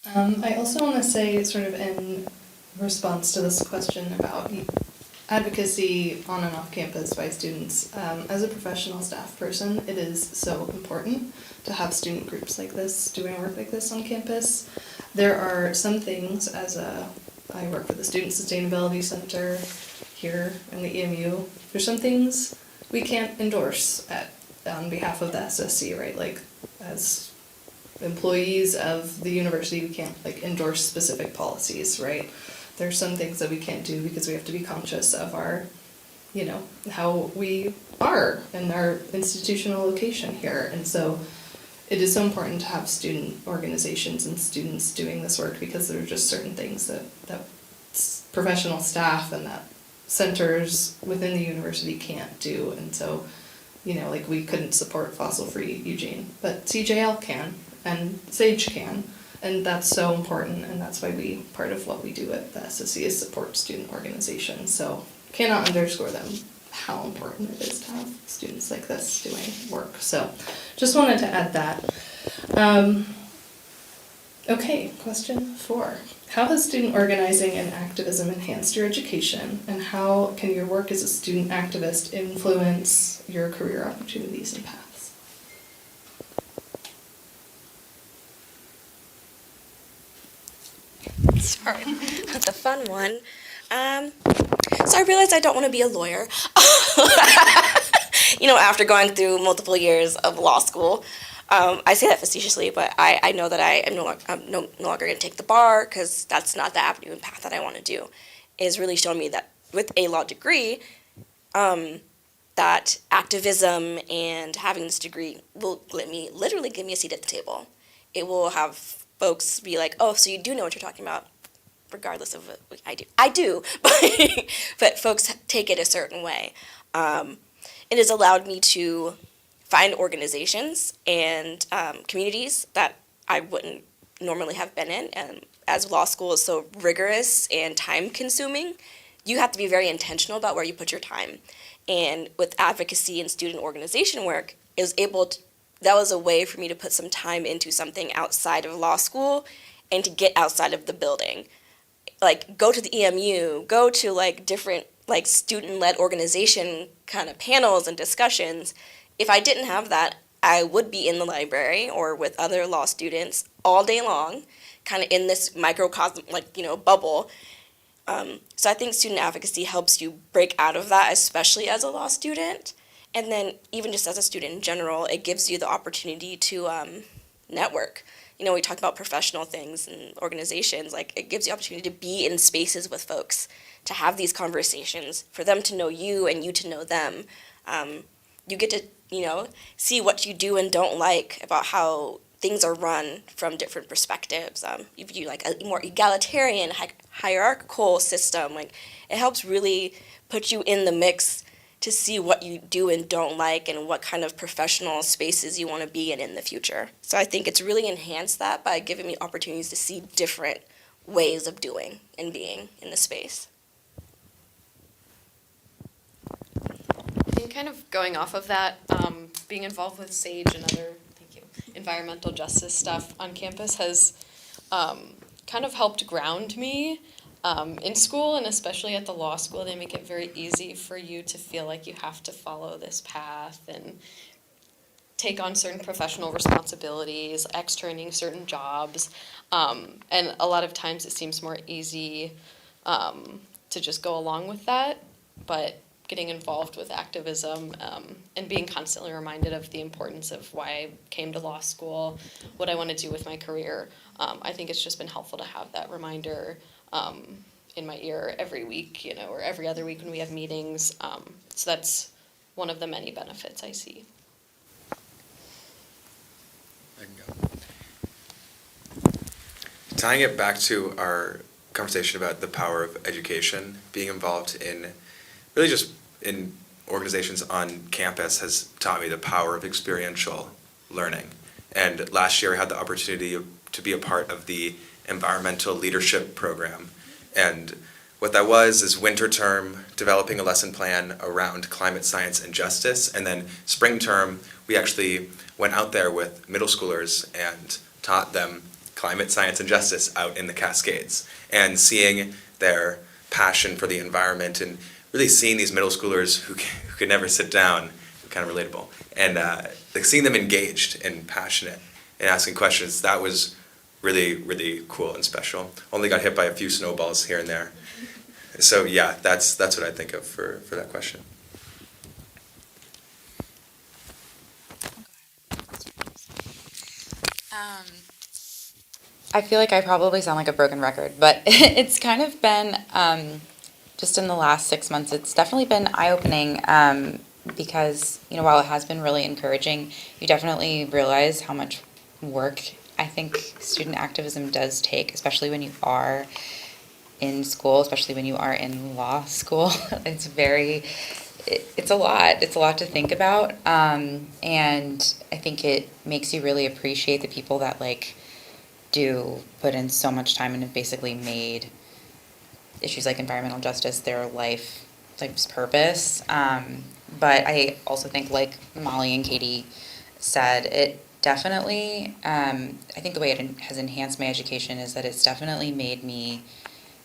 I also want to say, sort of in response to this question about advocacy on and off campus by students, as a professional staff person, it is so important to have student groups like this doing work like this on campus. There are some things, I work for the Student Sustainability Center here in the EMU, there's some things we can't endorse on behalf of the SSC, right? Like, as employees of the university, we can't endorse specific policies, right? There's some things that we can't do because we have to be conscious of our, how we are in our institutional location here. And so it is so important to have student organizations and students doing this work, because there are just certain things that professional staff and that centers within the university can't do. And so, we couldn't support fossil-free Eugene, but CJL can, and SAAEJ can. And that's so important, and that's why part of what we do at the SSC is support student organizations. So cannot underscore them how important it is to have students like this doing work. So just wanted to add that. Okay, question 4. How has student organizing and activism enhanced your education, and how can your work as a student activist influence your career opportunities and paths? Sorry, that's a fun one. So I realized I don't want to be a lawyer. After going through multiple years of law school, I say that facetiously, but I know that I'm no longer going to take the bar, because that's not the avenue and path that I want to do. is really shown me that with a law degree, that activism and having this degree will literally give me a seat at the table. It will have folks be like, oh, so you do know what you're talking about, regardless of what I do. I do, but folks take it a certain way. It has allowed me to find organizations and communities that I wouldn't normally have been in. And as law school is so rigorous and time consuming, you have to be very intentional about where you put your time. And with advocacy and student organization work, that was a way for me to put some time into something outside of law school and to get outside of the building. Like, go to the EMU, go to like different like student-led organization kind of panels and discussions. If I didn't have that, I would be in the library or with other law students all day long, kind of in this microcosm, bubble. So I think student advocacy helps you break out of that, especially as a law student. And then even just as a student in general, it gives you the opportunity to network. We talk about professional things and organizations, like it gives you the opportunity to be in spaces with folks, to have these conversations, for them to know you and you to know them. You get to, see what you do and don't like about how things are run from different perspectives. You view like a more egalitarian, hierarchical system. Like, it helps really put you in the mix to see what you do and don't like and what kind of professional spaces you want to be in the future. So I think it's really enhanced that by giving me opportunities to see different ways of doing and being in the space. And kind of going off of that, being involved with SAAEJ and other environmental justice stuff on campus has kind of helped ground me in school, and especially at the law school. They make it very easy for you to feel like you have to follow this path and take on certain professional responsibilities, externing certain jobs, and a lot of times it seems more easy to just go along with that, but getting involved with activism and being constantly reminded of the importance of why I came to law school, what I want to do with my career. I think it's just been helpful to have that reminder in my ear every week, or every other week when we have meetings. So that's one of the many benefits I see. I can go. Tying it back to our conversation about the power of education, being involved in really just in organizations on campus has taught me the power of experiential learning. And last year I had the opportunity to be a part of the environmental leadership program. And what that was is winter term, developing a lesson plan around climate science and justice. And then spring term, we actually went out there with middle schoolers and taught them climate science and justice out in the Cascades. And seeing their passion for the environment and really seeing these middle schoolers who could never sit down, kind of relatable, and like seeing them engaged and passionate and asking questions, that was really, really cool and special. Only got hit by a few snowballs here and there. So yeah, that's what I think of for that question. I feel like I probably sound like a broken record, but it's kind of been, just in the last 6 months, it's definitely been eye-opening because, while it has been really encouraging, you definitely realize how much work I think student activism does take, especially when you are in school, especially when you are in law school. It's a lot. It's a lot to think about. And I think it makes you really appreciate the people that do put in so much time and have basically made issues like environmental justice their life's purpose. But I also think, like Molly and Katie said, it definitely, I think the way it has enhanced my education is that it's definitely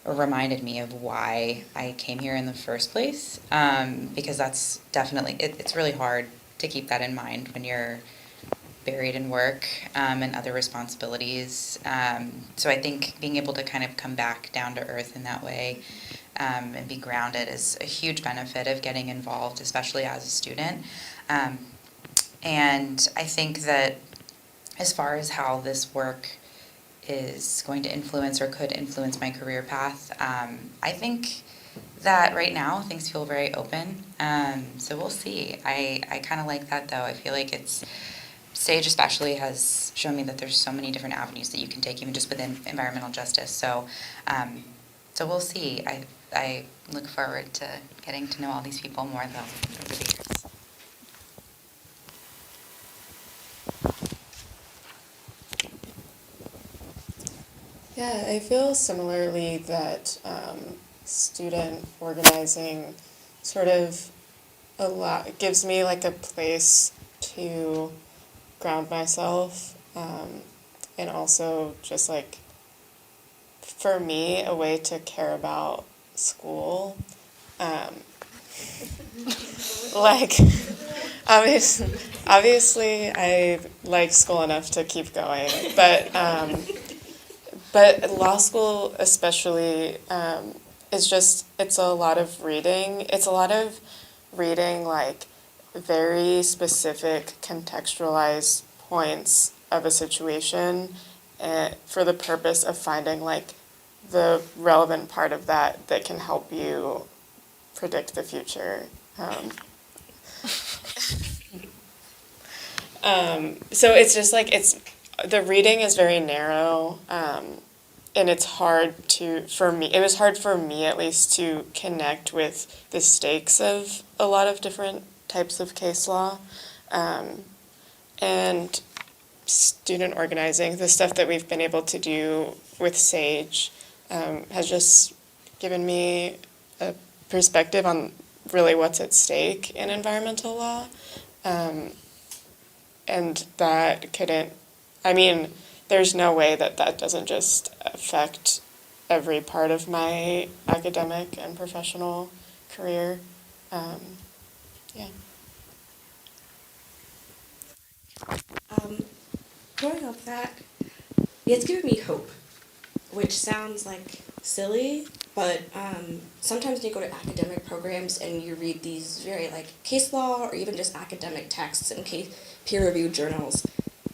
reminded me of why I came here in the first place, because that's definitely, it's really hard to keep that in mind when you're buried in work and other responsibilities. So I think being able to kind of come back down to earth in that way and be grounded is a huge benefit of getting involved, especially as a student. And I think that as far as how this work is going to influence or could influence my career path. I think that right now things feel very open, so we'll see. I kind of like that, though. I feel like SAAEJ especially has shown me that there's so many different avenues that you can take, even just within environmental justice. So we'll see. I look forward to getting to know all these people more, though, over the years. Yeah, I feel similarly that student organizing sort of gives me like a place to ground myself, and also just like, for me, a way to care about school. Like, obviously I like school enough to keep going, but law school especially it's a lot of reading. It's a lot of reading like very specific contextualized points of a situation for the purpose of finding like the relevant part of that can help you predict the future. So it's just like the reading is very narrow, and it's hard it was hard for me at least to connect with the stakes of a lot of different types of case law. And student organizing, the stuff that we've been able to do with SAAEJ, has just given me a perspective on really what's at stake in environmental law. And that there's no way that doesn't just affect every part of my academic and professional career. Yeah. Growing up that, it's given me hope, which sounds like silly, but sometimes when you go to academic programs and you read these very like case law or even just academic texts and peer-reviewed journals,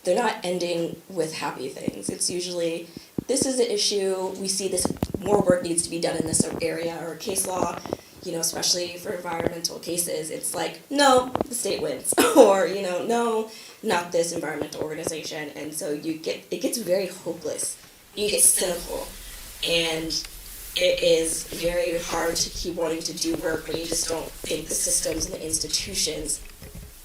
they're not ending with happy things. It's usually, this is an issue, we see this, more work needs to be done in this area, or case law, especially for environmental cases, it's like, no, the state wins, or, no, not this environmental organization, and so it gets very hopeless, you get cynical, and it is very hard to keep wanting to do work when you just don't think the systems and the institutions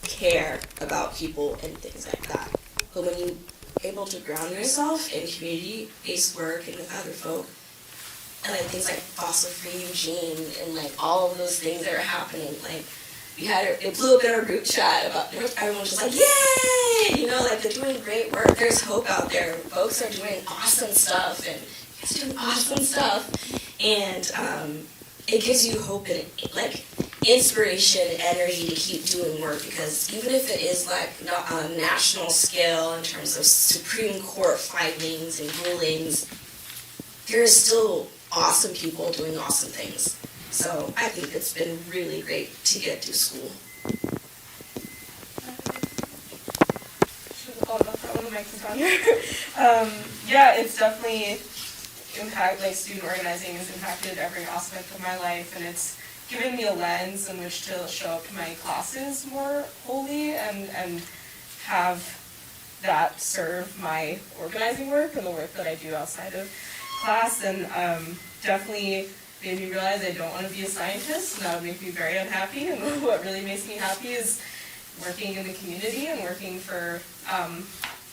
care about people and things like that. But when you're able to ground yourself in community-based work and with other folk, and like things like Fossil-Free Eugene and like all of those things that are happening, like it blew up in our group chat about, everyone was just like, yay! Like they're doing great work, there's hope out there, folks are doing awesome stuff, and it's doing awesome stuff, and it gives you hope and like inspiration and energy to keep doing work, because even if it is like not on a national scale in terms of Supreme Court findings and rulings, there is still awesome people doing awesome things. So I think it's been really great to get through school. Should have called up that one, the mic is on here. Yeah, it's definitely student organizing has impacted every aspect of my life, and it's given me a lens in which to show up to my classes more wholly and have that serve my organizing work and the work that I do outside of class, and definitely made me realize I don't want to be a scientist, and that would make me very unhappy, and what really makes me happy is working in the community and working for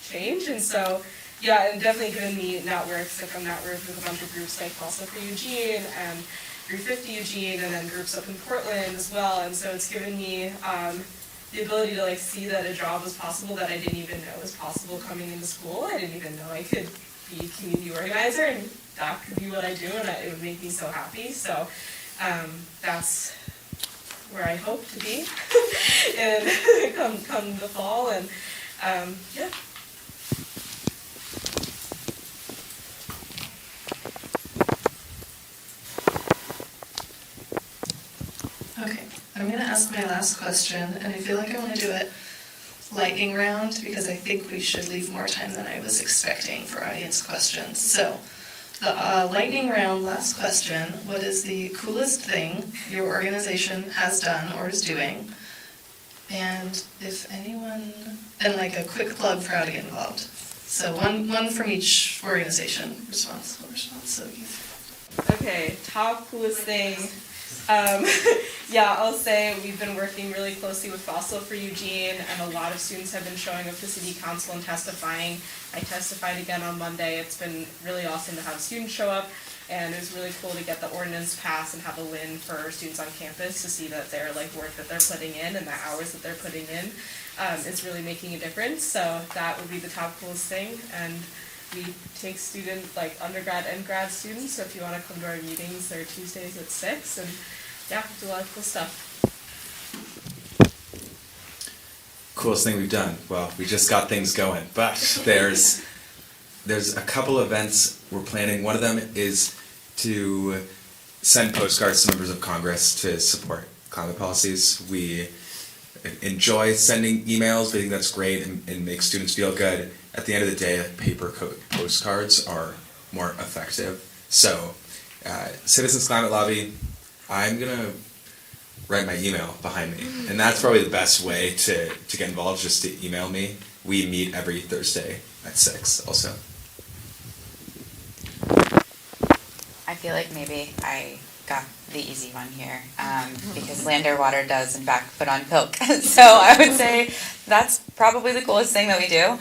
change, and so yeah, and definitely given me networks, like I'm networked with a bunch of groups like Fossil-Free Eugene and 350 Eugene, and then groups up in Portland as well, and so it's given me the ability to like see that a job was possible that I didn't even know was possible coming into school. I didn't even know I could be a community organizer, and that could be what I do, and it would make me so happy. So that's where I hope to be and come the fall, and yeah. Okay, I'm going to ask my last question, and I feel like I want to do it lightning round because I think we should leave more time than I was expecting for audience questions. So, the lightning round, last question, what is the coolest thing your organization has done or is doing? And if anyone, and like a quick plug for how to get involved. So one from each organization, response, so you. Okay, top coolest thing. Yeah, I'll say we've been working really closely with Fossil for Eugene, and a lot of students have been showing up to City Council and testifying. I testified again on Monday. It's been really awesome to have students show up, and it was really cool to get the ordinance passed and have a win for students on campus to see that their work that they're putting in and the hours that they're putting in is really making a difference. So that would be the top coolest thing, and we take undergrad and grad students, so if you want to come to our meetings, they're Tuesdays at 6, and yeah, do a lot of cool stuff. Coolest thing we've done? Well, we just got things going, but there's a couple events we're planning. One of them is to send postcards to members of Congress to support climate policies. We enjoy sending emails. We think that's great and makes students feel good. At the end of the day, paper postcards are more effective. So, Citizens Climate Lobby, I'm going to write my email behind me. And that's probably the best way to get involved, just to email me. We meet every Thursday at 6 also. I feel like maybe I got the easy one here, because Land, Air, Water does in fact put on PIELC. So I would say that's probably the coolest thing that we do.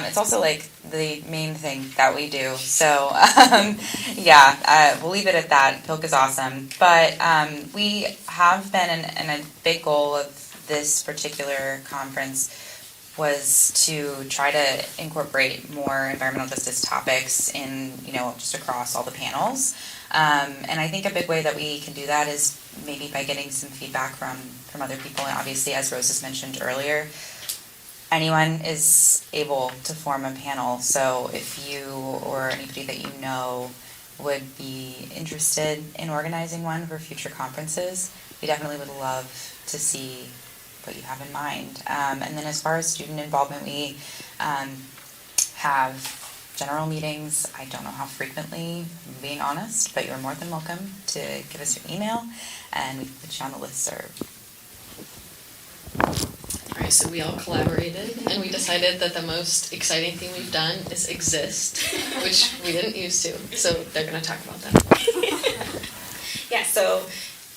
It's also like the main thing that we do. So yeah, we'll leave it at that. PIELC is awesome. But we have been, and a big goal of this particular conference was to try to incorporate more environmental justice topics in, just across all the panels. And I think a big way that we can do that is maybe by getting some feedback from other people. And obviously, as Rose has mentioned earlier, anyone is able to form a panel. So if you or anybody that you know would be interested in organizing one for future conferences, we definitely would love to see what you have in mind. And then as far as student involvement, we have general meetings. I don't know how frequently, being honest, but you're more than welcome to give us your email and we can put you on the listserv. All right, so we all collaborated and we decided that the most exciting thing we've done is exist, which we didn't used to. So they're going to talk about that. Yeah, so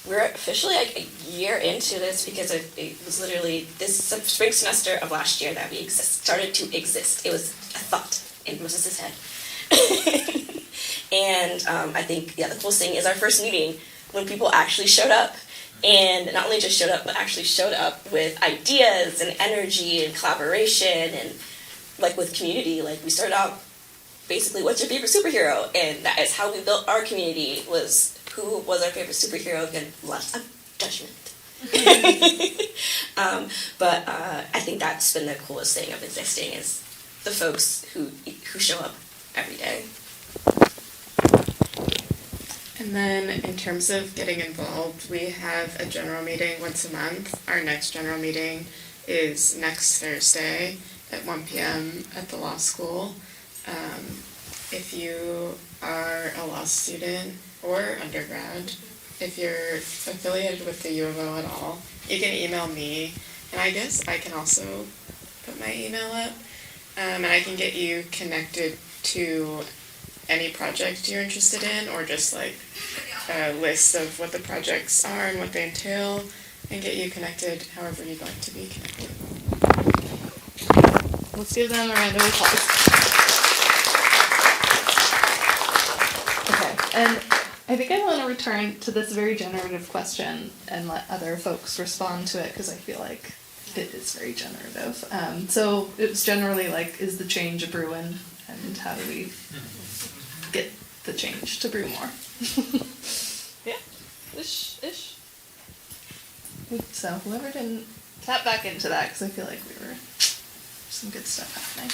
we're officially a year into this because it was literally this spring semester of last year that we started to exist. It was a thought in Moses' head. And I think, the coolest thing is our first meeting when people actually showed up. And not only just showed up, but actually showed up with ideas and energy and collaboration and with community. We started out basically, what's your favorite superhero? And that is how we built our community, was who was our favorite superhero, and lots of judgment. But I think that's been the coolest thing of existing, is the folks who show up every day. And then in terms of getting involved, we have a general meeting once a month. Our next general meeting is next Thursday at 1 p.m. at the law school. If you are a law student or undergrad, if you're affiliated with the U of O at all, you can email me, and I guess I can also put my email up, and I can get you connected to any project you're interested in, or just a list of what the projects are and what they entail, and get you connected however you'd like to be connected. Let's give them a round of applause. Okay, and I think I want to return to this very generative question and let other folks respond to it, because I feel like it is very generative. So it was generally is the change a brewing, and how do we get the change to brew more? Yeah, ish. So whoever didn't tap back into that, because I feel like we were some good stuff happening.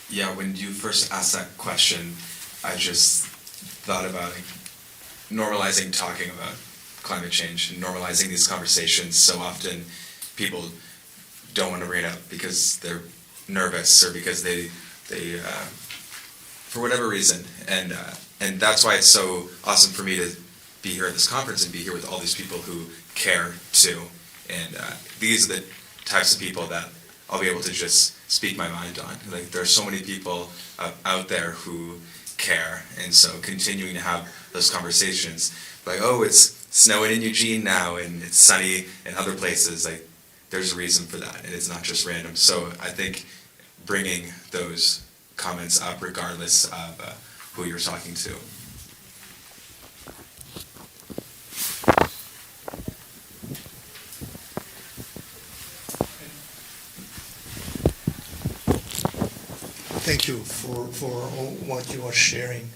Yeah, when you first asked that question, I just thought about normalizing talking about climate change and normalizing these conversations. So often people don't want to bring it up because they're nervous or because they for whatever reason. And that's why it's so awesome for me to be here at this conference and be here with all these people who care too. And these are the types of people that I'll be able to just speak my mind on. Like, there are so many people out there who care, and so continuing to have those conversations, like, oh, it's snowing in Eugene now, and it's sunny in other places, like, there's a reason for that, and it's not just random. So I think bringing those comments up regardless of who you're talking to. Thank you for what you are sharing.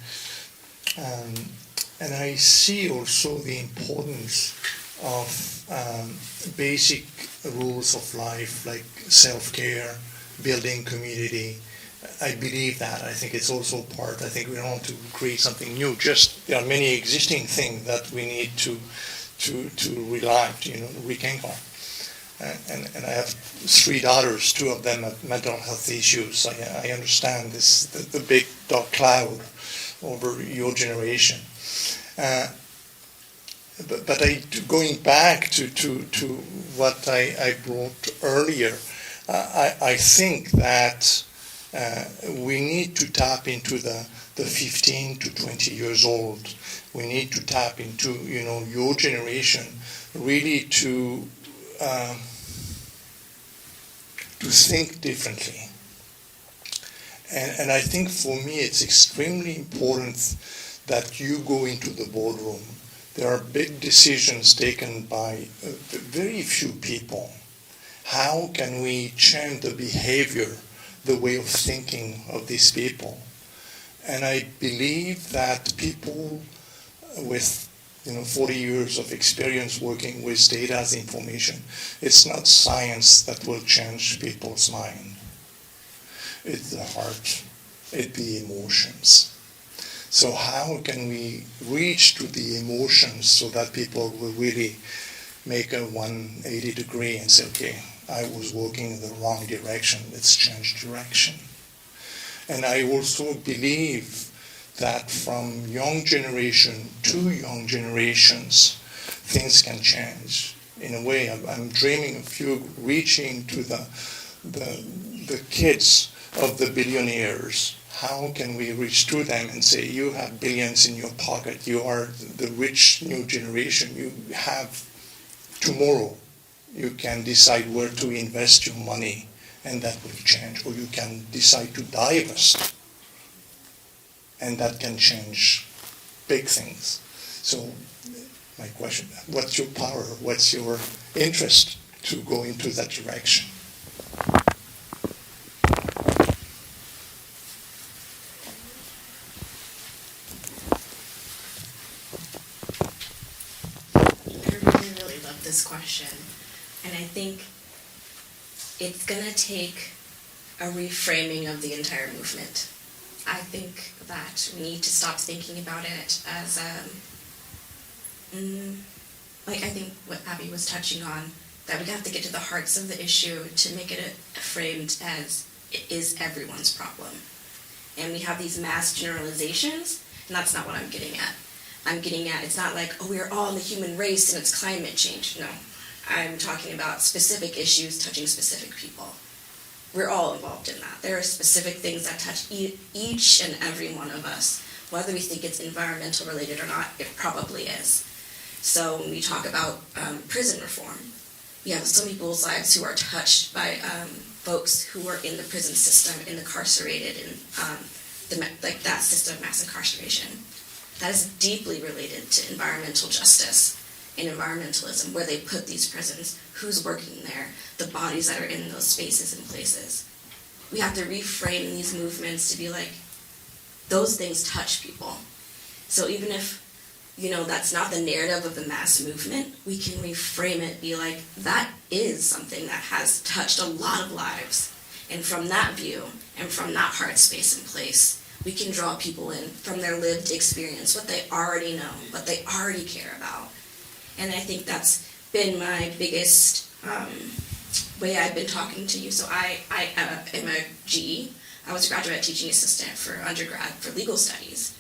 And I see also the importance of basic rules of life like self-care, building community. I believe that. I think it's also part. I think we don't want to create something new. Just there are many existing things that we need to rely, rekindle on. And I have 3 daughters, 2 of them have mental health issues. I understand this, the big dark cloud over your generation. But going back to what I brought earlier, I think that we need to tap into the 15 to 20 years old. We need to tap into, your generation, really to think differently. And I think for me it's extremely important that you go into the boardroom. There are big decisions taken by very few people. How can we change the behavior, the way of thinking of these people? And I believe that people with 40 years of experience working with data as information, it's not science that will change people's mind. It's the heart, it's the emotions. So how can we reach to the emotions so that people will really make a 180 degree and say, okay, I was working in the wrong direction, let's change direction. And I also believe that from young generation to young generations, things can change. In a way, I'm dreaming of you reaching to the kids of the billionaires. How can we reach to them and say, you have billions in your pocket, you are the rich new generation, you have tomorrow, you can decide where to invest your money, and that will change. Or you can decide to divest, and that can change big things. So my question, what's your power? What's your interest to go into that direction? I really love this question. And I think it's going to take a reframing of the entire movement. I think that we need to stop thinking about it as, I think what Abbey was touching on, that we have to get to the hearts of the issue to make it framed as it is everyone's problem. And we have these mass generalizations, and that's not what I'm getting at. I'm getting at, it's not like, oh, we're all in the human race and it's climate change. No, I'm talking about specific issues touching specific people. We're all involved in that. There are specific things that touch each and every one of us. Whether we think it's environmental related or not, it probably is. So when we talk about prison reform, we have so many people's lives who are touched by folks who are in the prison system, incarcerated in that system of mass incarceration. That is deeply related to environmental justice and environmentalism, where they put these prisons, who's working there, the bodies that are in those spaces and places. We have to reframe these movements to be like, those things touch people. So even if, that's not the narrative of the mass movement, we can reframe it, be like, that is something that has touched a lot of lives. And from that view, and from that heart space and place, we can draw people in from their lived experience, what they already know, what they already care about. And I think that's been my biggest way I've been talking to you. So I am a GE. I was a graduate teaching assistant for undergrad for legal studies.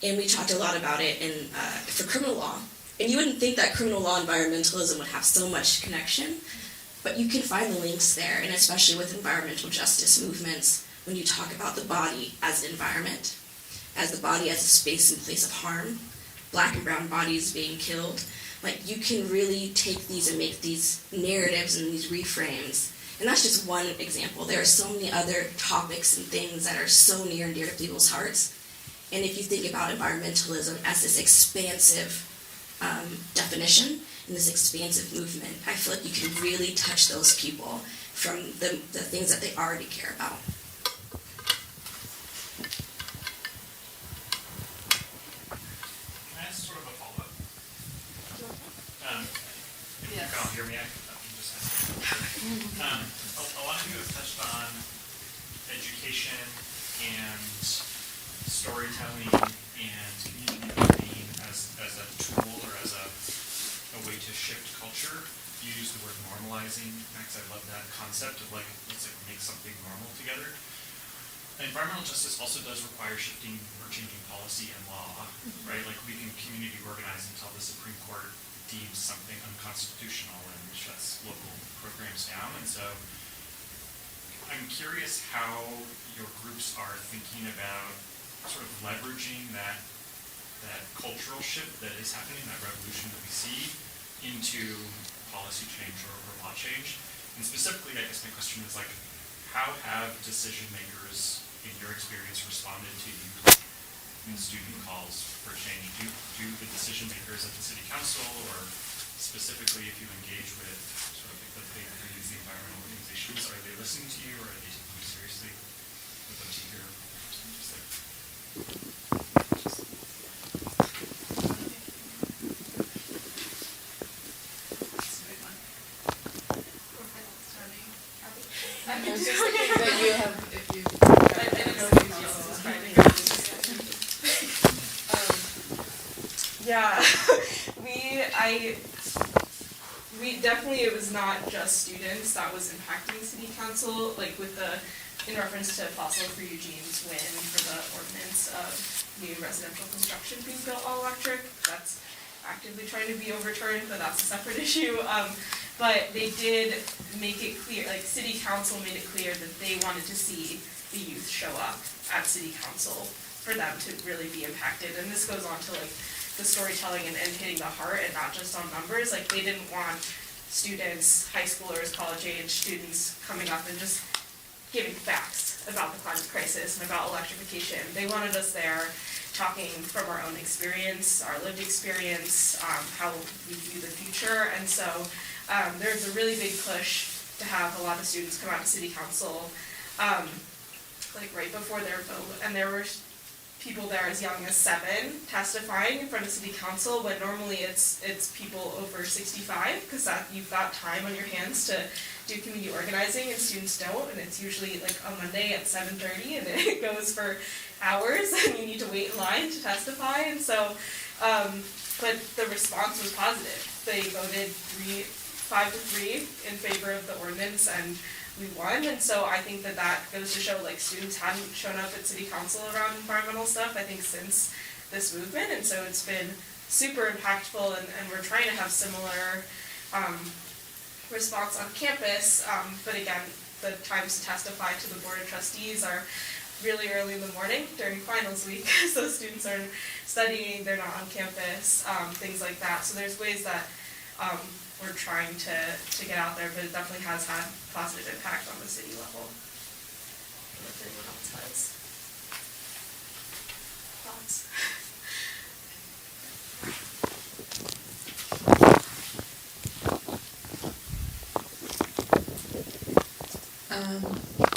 And we talked a lot about it for criminal law. And you wouldn't think that criminal law environmentalism would have so much connection, but you can find the links there, and especially with environmental justice movements, when you talk about the body as an environment, as the body as a space and place of harm, black and brown bodies being killed, like you can really take these and make these narratives and these reframes. And that's just one example. There are so many other topics and things that are so near and dear to people's hearts. And if you think about environmentalism as this expansive definition and this expansive movement, I feel like you can really touch those people from the things that they already care about. Can I ask sort of a follow-up? If you can all hear me, I can just ask. A lot of you have touched on education and storytelling and community building as a tool or as a way to shift culture. You use the word normalizing. Max, I love that concept of let's make something normal together. Environmental justice also does require shifting or changing policy and law, right? Like we can community organize until the Supreme Court deems something unconstitutional and shuts local programs down. And so I'm curious how your groups are thinking about sort of leveraging that cultural shift that is happening, that revolution that we see, into policy change or law change. And specifically, I guess my question is how have decision makers, in your experience, responded to you in student calls for change? Do the decision makers at the city council, or specifically if you engage with sort of the big threes, the environmental organizations, are they listening to you, or are they taking you seriously? I'd love to hear just Yeah, we definitely, it was not just students that was impacting city council, in reference to fossil-free Eugene's win for the ordinance of new residential construction being built all electric. That's actively trying to be overturned, but that's a separate issue. But they did make it clear, city council made it clear that they wanted to see the youth show up at city council for them to really be impacted. And this goes on to the storytelling and hitting the heart and not just on numbers. They didn't want students, high schoolers, college age students coming up and just giving facts about the climate crisis and about electrification. They wanted us there talking from our own experience, our lived experience, how we view the future. And so there's a really big push to have a lot of students come out to city council right before their vote. And there were people there as young as 7 testifying in front of city council, when normally it's people over 65, because you've got time on your hands to do community organizing, and students don't, and it's usually a Monday at 7:30, and it goes for hours, and you need to wait in line to testify. And so, but the response was positive. They voted 5-3 in favor of the ordinance, and we won. And so I think that goes to show students hadn't shown up at city council around environmental stuff, I think, since this movement. And so it's been super impactful, and we're trying to have similar response on campus. But again, the times to testify to the board of trustees are really early in the morning during finals week. So students are studying, they're not on campus, things like that. So there's ways that we're trying to get out there, but it definitely has had positive impact on the city level. If anyone else has thoughts.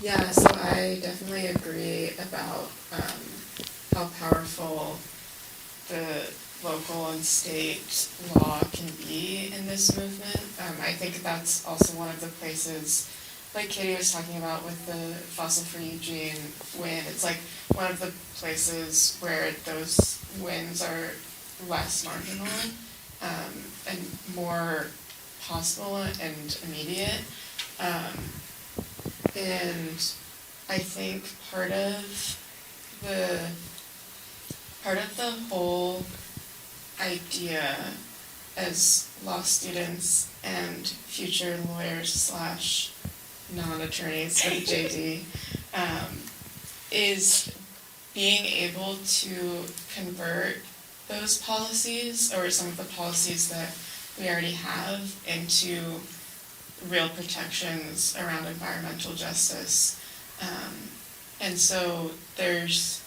Yeah, so I definitely agree about how powerful the local and state law can be in this movement. I think that's also one of the places like Katie was talking about with the fossil-free gene wind, it's like one of the places where those winds are less marginal and more possible and immediate. And I think part of the whole idea as law students and future lawyers / non-attorneys with JD is being able to convert those policies or some of the policies that we already have into real protections around environmental justice. And so there's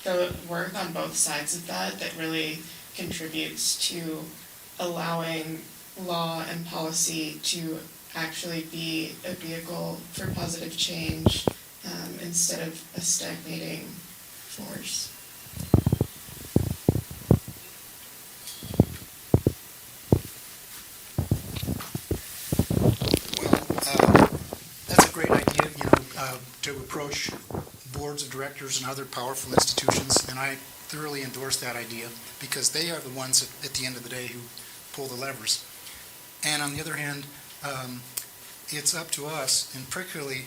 the work on both sides of that really contributes to allowing law and policy to actually be a vehicle for positive change instead of a stagnating force. That's a great idea, to approach boards of directors and other powerful institutions, and I thoroughly endorse that idea because they are the ones at the end of the day who pull the levers. And on the other hand, it's up to us, and particularly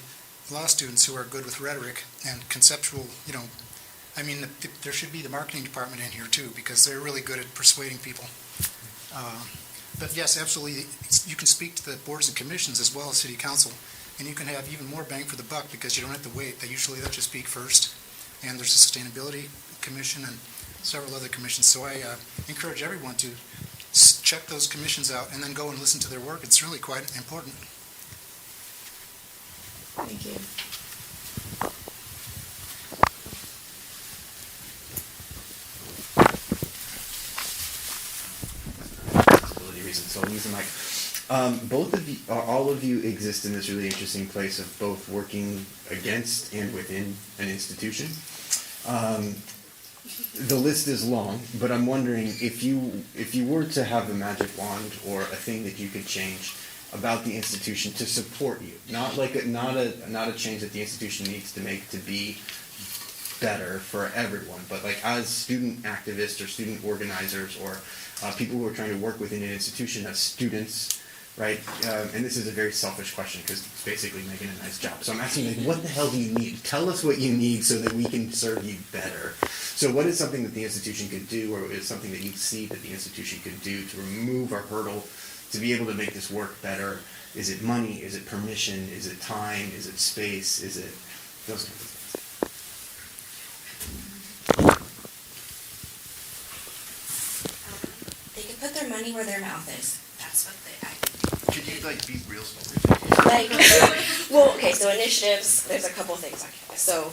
law students who are good with rhetoric and conceptual, there should be the marketing department in here too because they're really good at persuading people. But yes, absolutely, you can speak to the boards and commissions as well as city council, and you can have even more bang for the buck because you don't have to wait. They usually let you speak first, and there's a sustainability commission and several other commissions. So I encourage everyone to check those commissions out and then go and listen to their work. It's really quite important. Thank you. Reasons, so I'll use the mic. Both of you, all of you exist in this really interesting place of both working against and within an institution. The list is long, but I'm wondering if you were to have a magic wand or a thing that you could change about the institution to support you, not a change that the institution needs to make to be better for everyone, but like as student activists or student organizers or people who are trying to work within an institution as students, right? And this is a very selfish question because it's basically making a nice job. So I'm asking, like, what the hell do you need? Tell us what you need so that we can serve you better. So what is something that the institution could do, or is something that you see that the institution could do to remove a hurdle to be able to make this work better? Is it money? Is it permission? Is it time? Is it space? Is it those kinds of things? They can put their money where their mouth is. That's what they. Could you be real slow? Well, okay. So initiatives. There's a couple things on campus. So,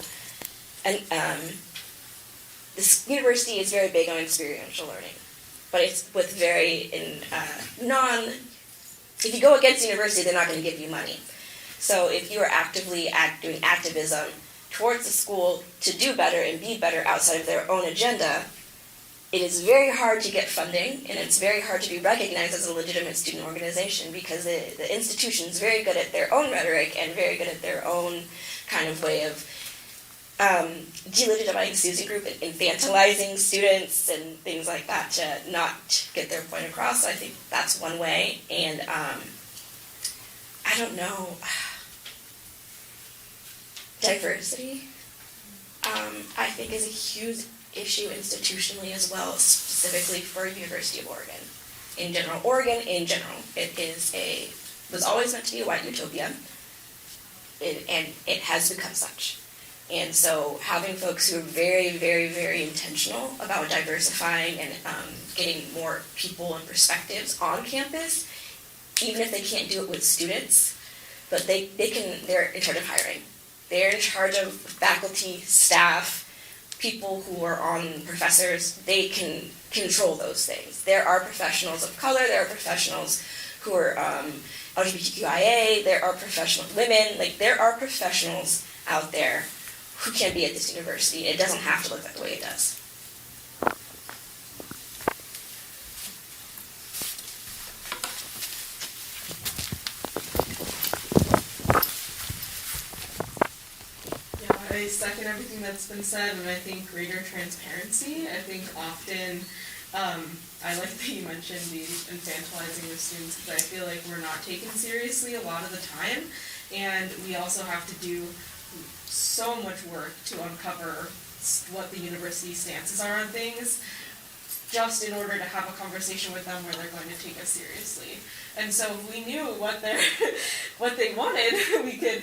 this university is very big on experiential learning, but it's with very If you go against the university, they're not going to give you money. So if you are actively doing activism towards the school to do better and be better outside of their own agenda, it is very hard to get funding, and it's very hard to be recognized as a legitimate student organization because the institution is very good at their own rhetoric and very good at their own kind of way of delegitimizing Susie Group and infantilizing students and things like that to not get their point across. So I think that's one way. And I don't know. Diversity, I think, is a huge issue institutionally as well, specifically for University of Oregon. In general, Oregon in general, was always meant to be a white utopia, and it has become such. And so having folks who are very, very, very intentional about diversifying and getting more people and perspectives on campus, even if they can't do it with students, but they're in charge of hiring. They're in charge of faculty, staff, people who are on professors. They can control those things. There are professionals of color, there are professionals who are LGBTQIA, there are professional women, there are professionals out there who can be at this university. It doesn't have to look like the way it does. I second everything that's been said, and I think greater transparency. I think often, I like that you mentioned the infantilizing of students, because I feel like we're not taken seriously a lot of the time, and we also have to do so much work to uncover what the university stances are on things, just in order to have a conversation with them where they're going to take us seriously. And so if we knew what they wanted, we could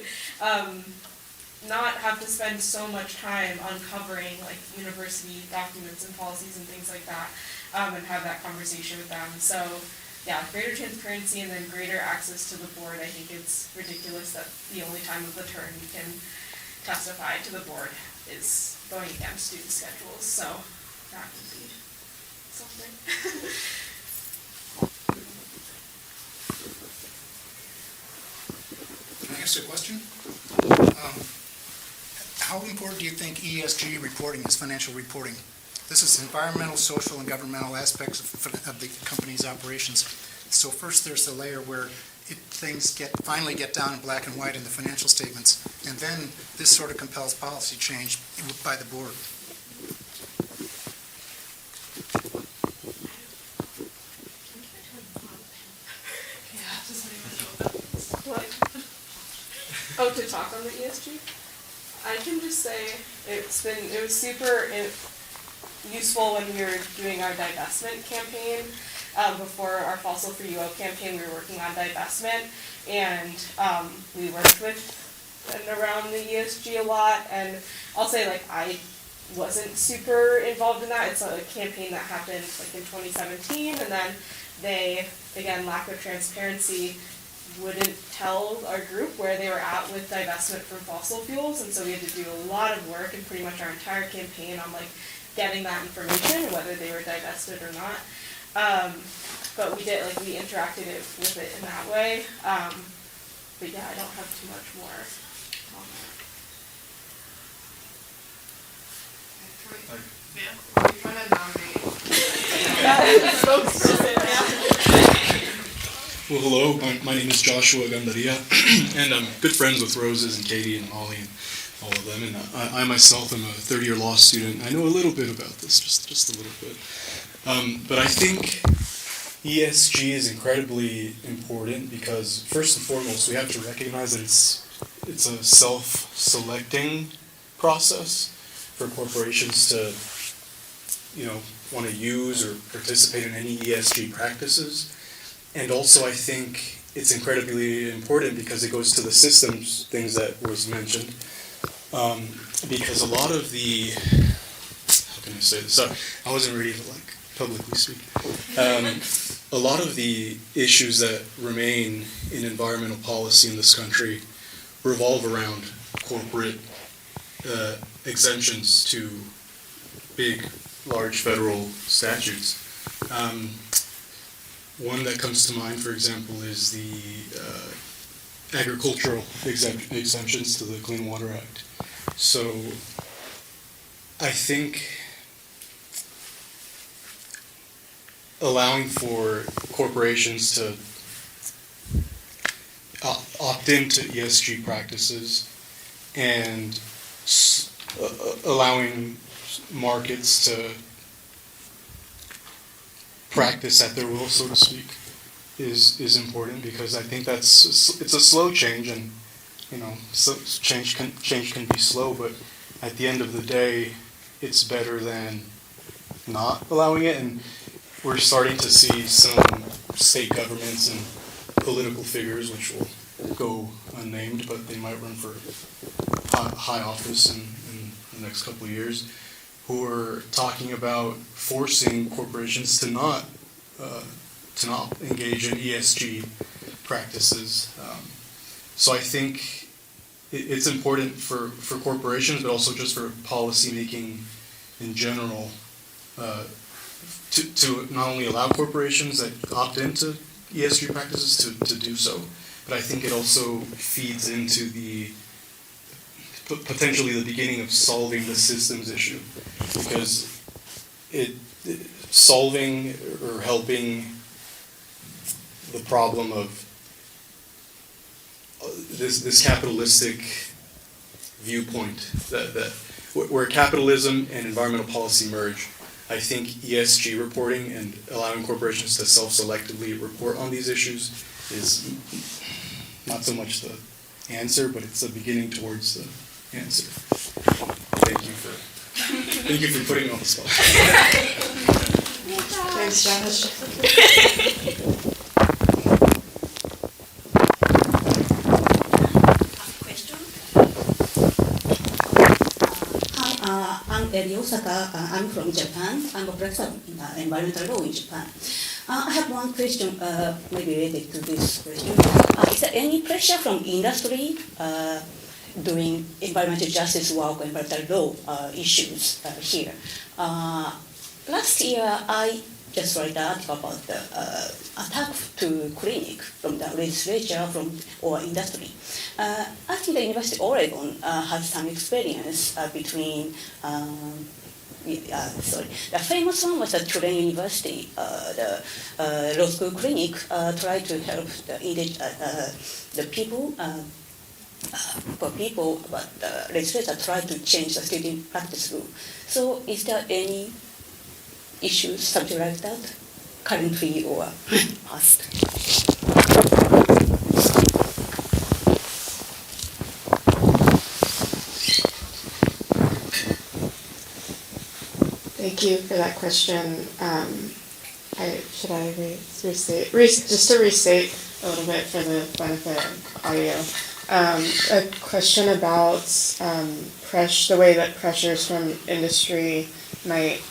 not have to spend so much time uncovering like university documents and policies and things like that, and have that conversation with them. So yeah, greater transparency and then greater access to the board. I think it's ridiculous that the only time of the term you can testify to the board is going against student schedules. So that would be something. Can I ask you a question? How important do you think ESG reporting is, financial reporting? This is environmental, social, and governmental aspects of the company's operations. So first there's the layer where things finally get down in black and white in the financial statements, and then this sort of compels policy change by the board. What? Oh, to talk on the ESG? I can just say it was super useful when we were doing our divestment campaign. Before our Fossil for UO campaign, we were working on divestment, and we worked with and around the ESG a lot. And I'll say, like, I wasn't super involved in that. It's a campaign that happened like in 2017, and then they, again, lack of transparency, wouldn't tell our group where they were at with divestment from fossil fuels, and so we had to do a lot of work and pretty much our entire campaign on like getting that information, whether they were divested or not. But we did, like, we interacted with it in that way. But yeah, I don't have too much more on that. Well, hello, my name is Joshua Gandaria, and I'm good friends with Roses and Katie and Molly and all of them, and I myself am a third-year law student. I know a little bit about this, just a little bit. But I think ESG is incredibly important because, first and foremost, we have to recognize that it's a self-selecting process for corporations to, want to use or participate in any ESG practices. And also, I think it's incredibly important because it goes to the systems things that was mentioned. Because a lot of the, how can I say this? Sorry, I wasn't ready to publicly speak. A lot of the issues that remain in environmental policy in this country revolve around corporate exemptions to big, large federal statutes. One that comes to mind, for example, is the agricultural exemptions to the Clean Water Act. So I think allowing for corporations to opt into ESG practices and allowing markets to practice at their will, so to speak, is important, because I think it's a slow change, and so change can be slow, but at the end of the day, it's better than not allowing it. And we're starting to see some state governments and political figures, which will go unnamed, but they might run for high office in the next couple of years, who are talking about forcing corporations to not engage in ESG practices. So I think it's important for corporations, but also just for policymaking in general, to not only allow corporations that opt into ESG practices to do so, but I think it also feeds into the potentially the beginning of solving the systems issue, because solving or helping the problem of this capitalistic viewpoint that where capitalism and environmental policy merge. I think ESG reporting and allowing corporations to self-selectively report on these issues is not so much the answer, but it's a beginning towards the answer. Thank you for putting me on the spot. Thanks, Josh. Question. Hi, I'm Eri Osaka. I'm from Japan. I'm a professor in environmental law in Japan. I have one question, maybe related to this question. Is there any pressure from industry doing environmental justice work or environmental law issues here? Last year, I just read an article about the attack to clinic from the legislature or industry. I think the University of Oregon has some experience between. The famous one was at Tulane University. The law school clinic tried to help the people. For people, but the legislature tried to change the student practice rule. So, is there any issues, something like that, currently or past? Thank you for that question. Should I just to restate a little bit for the benefit of audio? A question about the way that pressures from industry might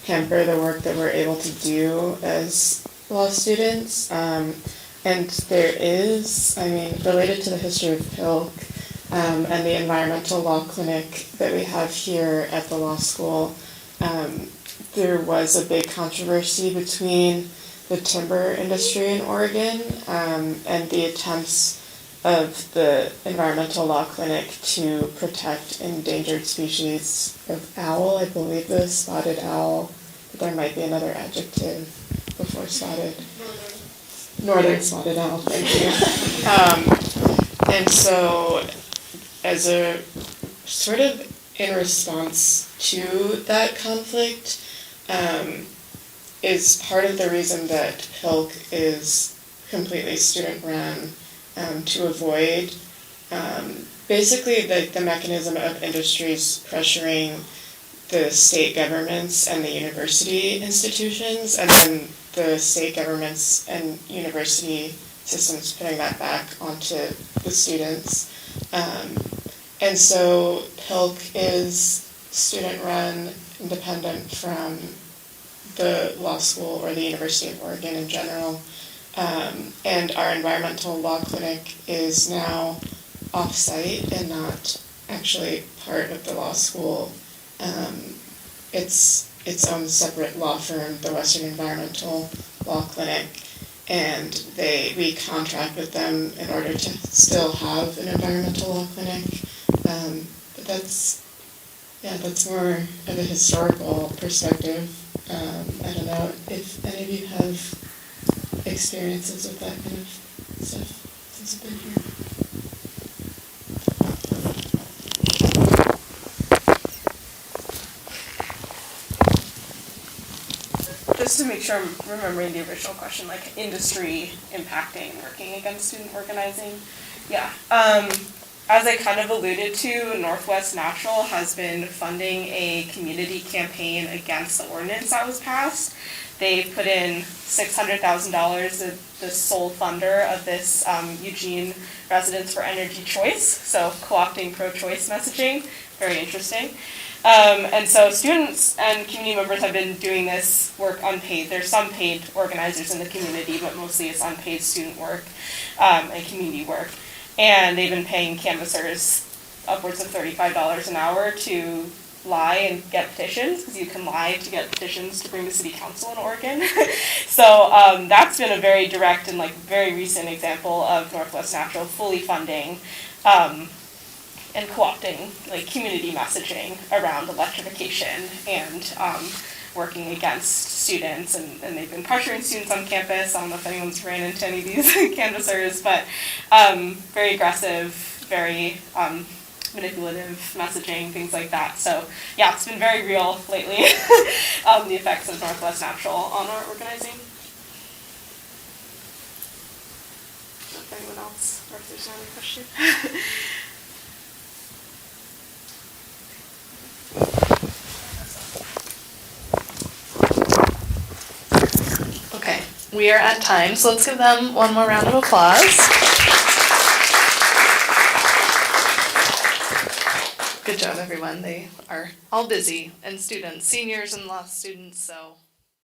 hamper the work that we're able to do as law students. And there is, related to the history of PIELC and the environmental law clinic that we have here at the law school, there was a big controversy between the timber industry in Oregon and the attempts of the environmental law clinic to protect endangered species of owl. I believe the spotted owl, but there might be another adjective before spotted. Northern spotted owl, thank you. And so, as a sort of in response to that conflict, is part of the reason that PIELC is completely student-run, to avoid basically the mechanism of industries pressuring the state governments and the university institutions, and then the state governments and university systems putting that back onto the students. And so PIELC is student-run, independent from the law school or the University of Oregon in general. And our environmental law clinic is now off-site and not actually part of the law school. It's its own separate law firm, the Western Environmental Law Clinic, and we contract with them in order to still have an environmental law clinic. But that's more of a historical perspective. I don't know if any of you have experiences with that kind of stuff since you've been here. Just to make sure I'm remembering the original question, like industry impacting working against student organizing. Yeah. As I kind of alluded to, Northwest Natural has been funding a community campaign against the ordinance that was passed. They put in $600,000, the sole funder of this Eugene Residents for Energy Choice, so co-opting pro-choice messaging, very interesting. And so students and community members have been doing this work unpaid. There's some paid organizers in the community, but mostly it's unpaid student work and community work. And they've been paying canvassers upwards of $35 an hour to lie and get petitions, because you can lie to get petitions to bring to city council in Oregon. So that's been a very direct and very recent example of Northwest Natural fully funding and co-opting community messaging around electrification and working against students, and they've been pressuring students on campus. I don't know if anyone's ran into any of these canvassers, but very aggressive, very manipulative messaging, things like that. So yeah, it's been very real lately, the effects of Northwest Natural on our organizing. If anyone else, or if there's any question. Okay, we are at time, so let's give them one more round of applause. Good job, everyone. They are all busy, and students, seniors and law students, so